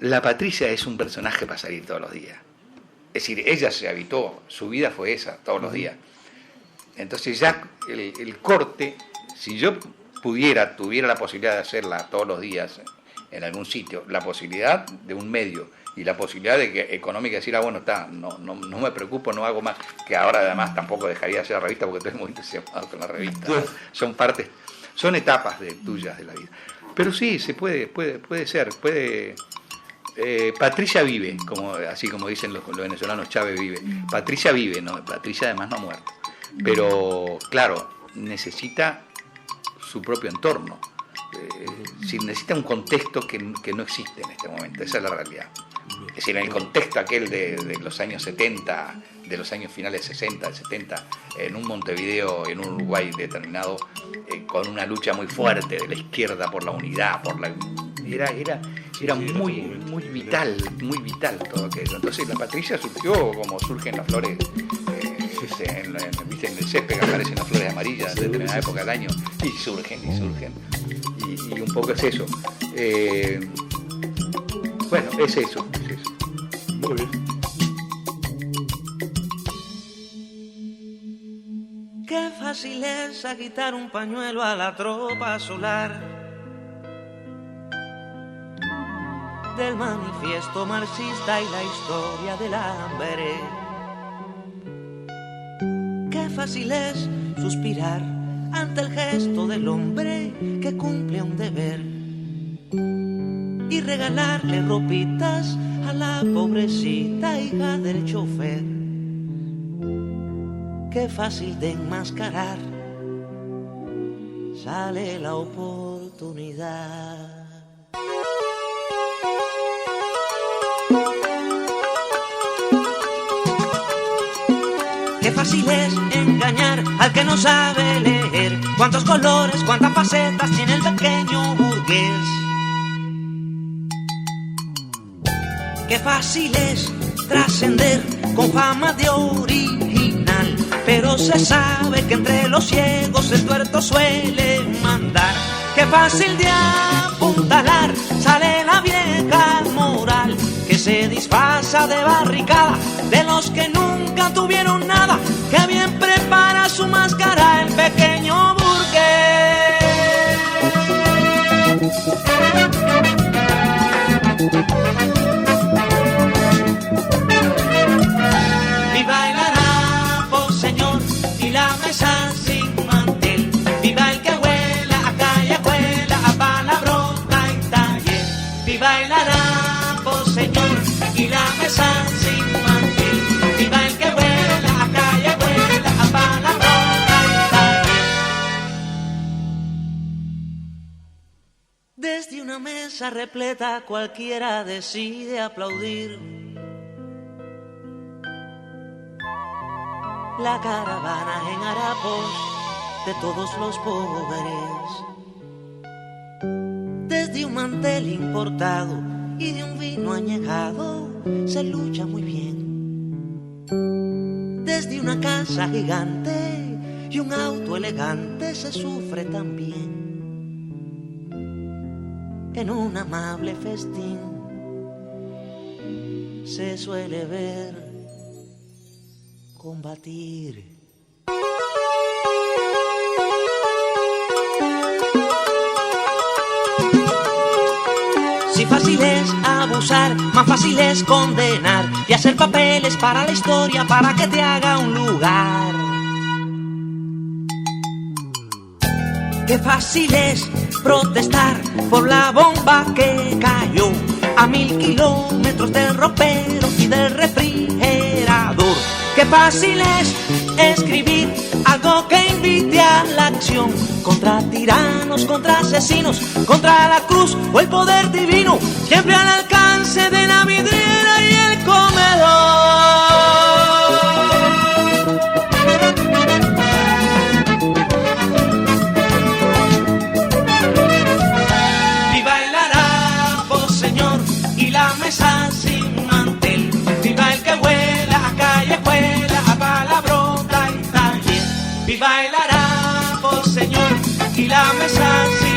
la Patricia es un personaje para salir todos los días. Es decir, ella se habitó, su vida fue esa, todos los días. Entonces ya el corte, si yo tuviera la posibilidad de hacerla todos los días en algún sitio, la posibilidad de un medio y la posibilidad de que económica decir, bueno, está, no me preocupo, no hago más, que ahora además tampoco dejaría de hacer la revista porque estoy muy entusiasmado con la revista, ¿no? Son etapas tuyas de la vida. Pero sí, se puede ser, Patricia vive, así como dicen los venezolanos, Chávez vive. Patricia vive, ¿no? Patricia además no ha muerto. Pero, claro, necesita su propio entorno. Necesita un contexto que no existe en este momento, esa es la realidad. Es decir, en el contexto aquel de los años 70, de los años finales 60, 70, en un Montevideo, en un Uruguay determinado, con una lucha muy fuerte de la izquierda por la unidad, era muy vital todo aquello. Entonces la Patricia surgió como surgen las flores, en el césped que aparecen las flores amarillas de determinada época del año, y surgen. Y un poco es eso. Bueno, es eso. Muy bien. Qué fácil es agitar un pañuelo a la tropa solar del manifiesto marxista y la historia del hambre. Qué fácil es suspirar ante el gesto del hombre que cumple un deber y regalarle ropitas a la pobrecita hija del chofer. Qué fácil de enmascarar sale la oportunidad. Qué fácil es engañar al que no sabe leer. Cuántos colores, cuántas facetas tiene el pequeño burgués. Qué fácil es trascender con fama de original, pero se sabe que entre los ciegos el tuerto suele mandar. Qué fácil de apuntalar sale la vieja moral que se disfraza de barricada de los que nunca tuvieron nada. Que bien prepara su máscara el pequeño burgués. Viva el harapo, señor, y la mesa mesa repleta cualquiera decide aplaudir. La caravana en harapos de todos los pobres, desde un mantel importado y de un vino añejado se lucha muy bien. Desde una casa gigante y un auto elegante se sufre también. En un amable festín se suele ver combatir. Si fácil es abusar, más fácil es condenar y hacer papeles para la historia para que te haga un lugar. Qué fácil es protestar por la bomba que cayó a 1000 kilómetros del ropero y del refrigerador. Qué fácil es escribir algo que invite a la acción contra tiranos, contra asesinos, contra la cruz o el poder divino, siempre al alcance de la vidriera y el comedor. Viva el harapo, señor, y la mesa sin mantel. Viva el que huela a callejuela, a palabrota y taller. Viva el harapo, señor, y la mesa sin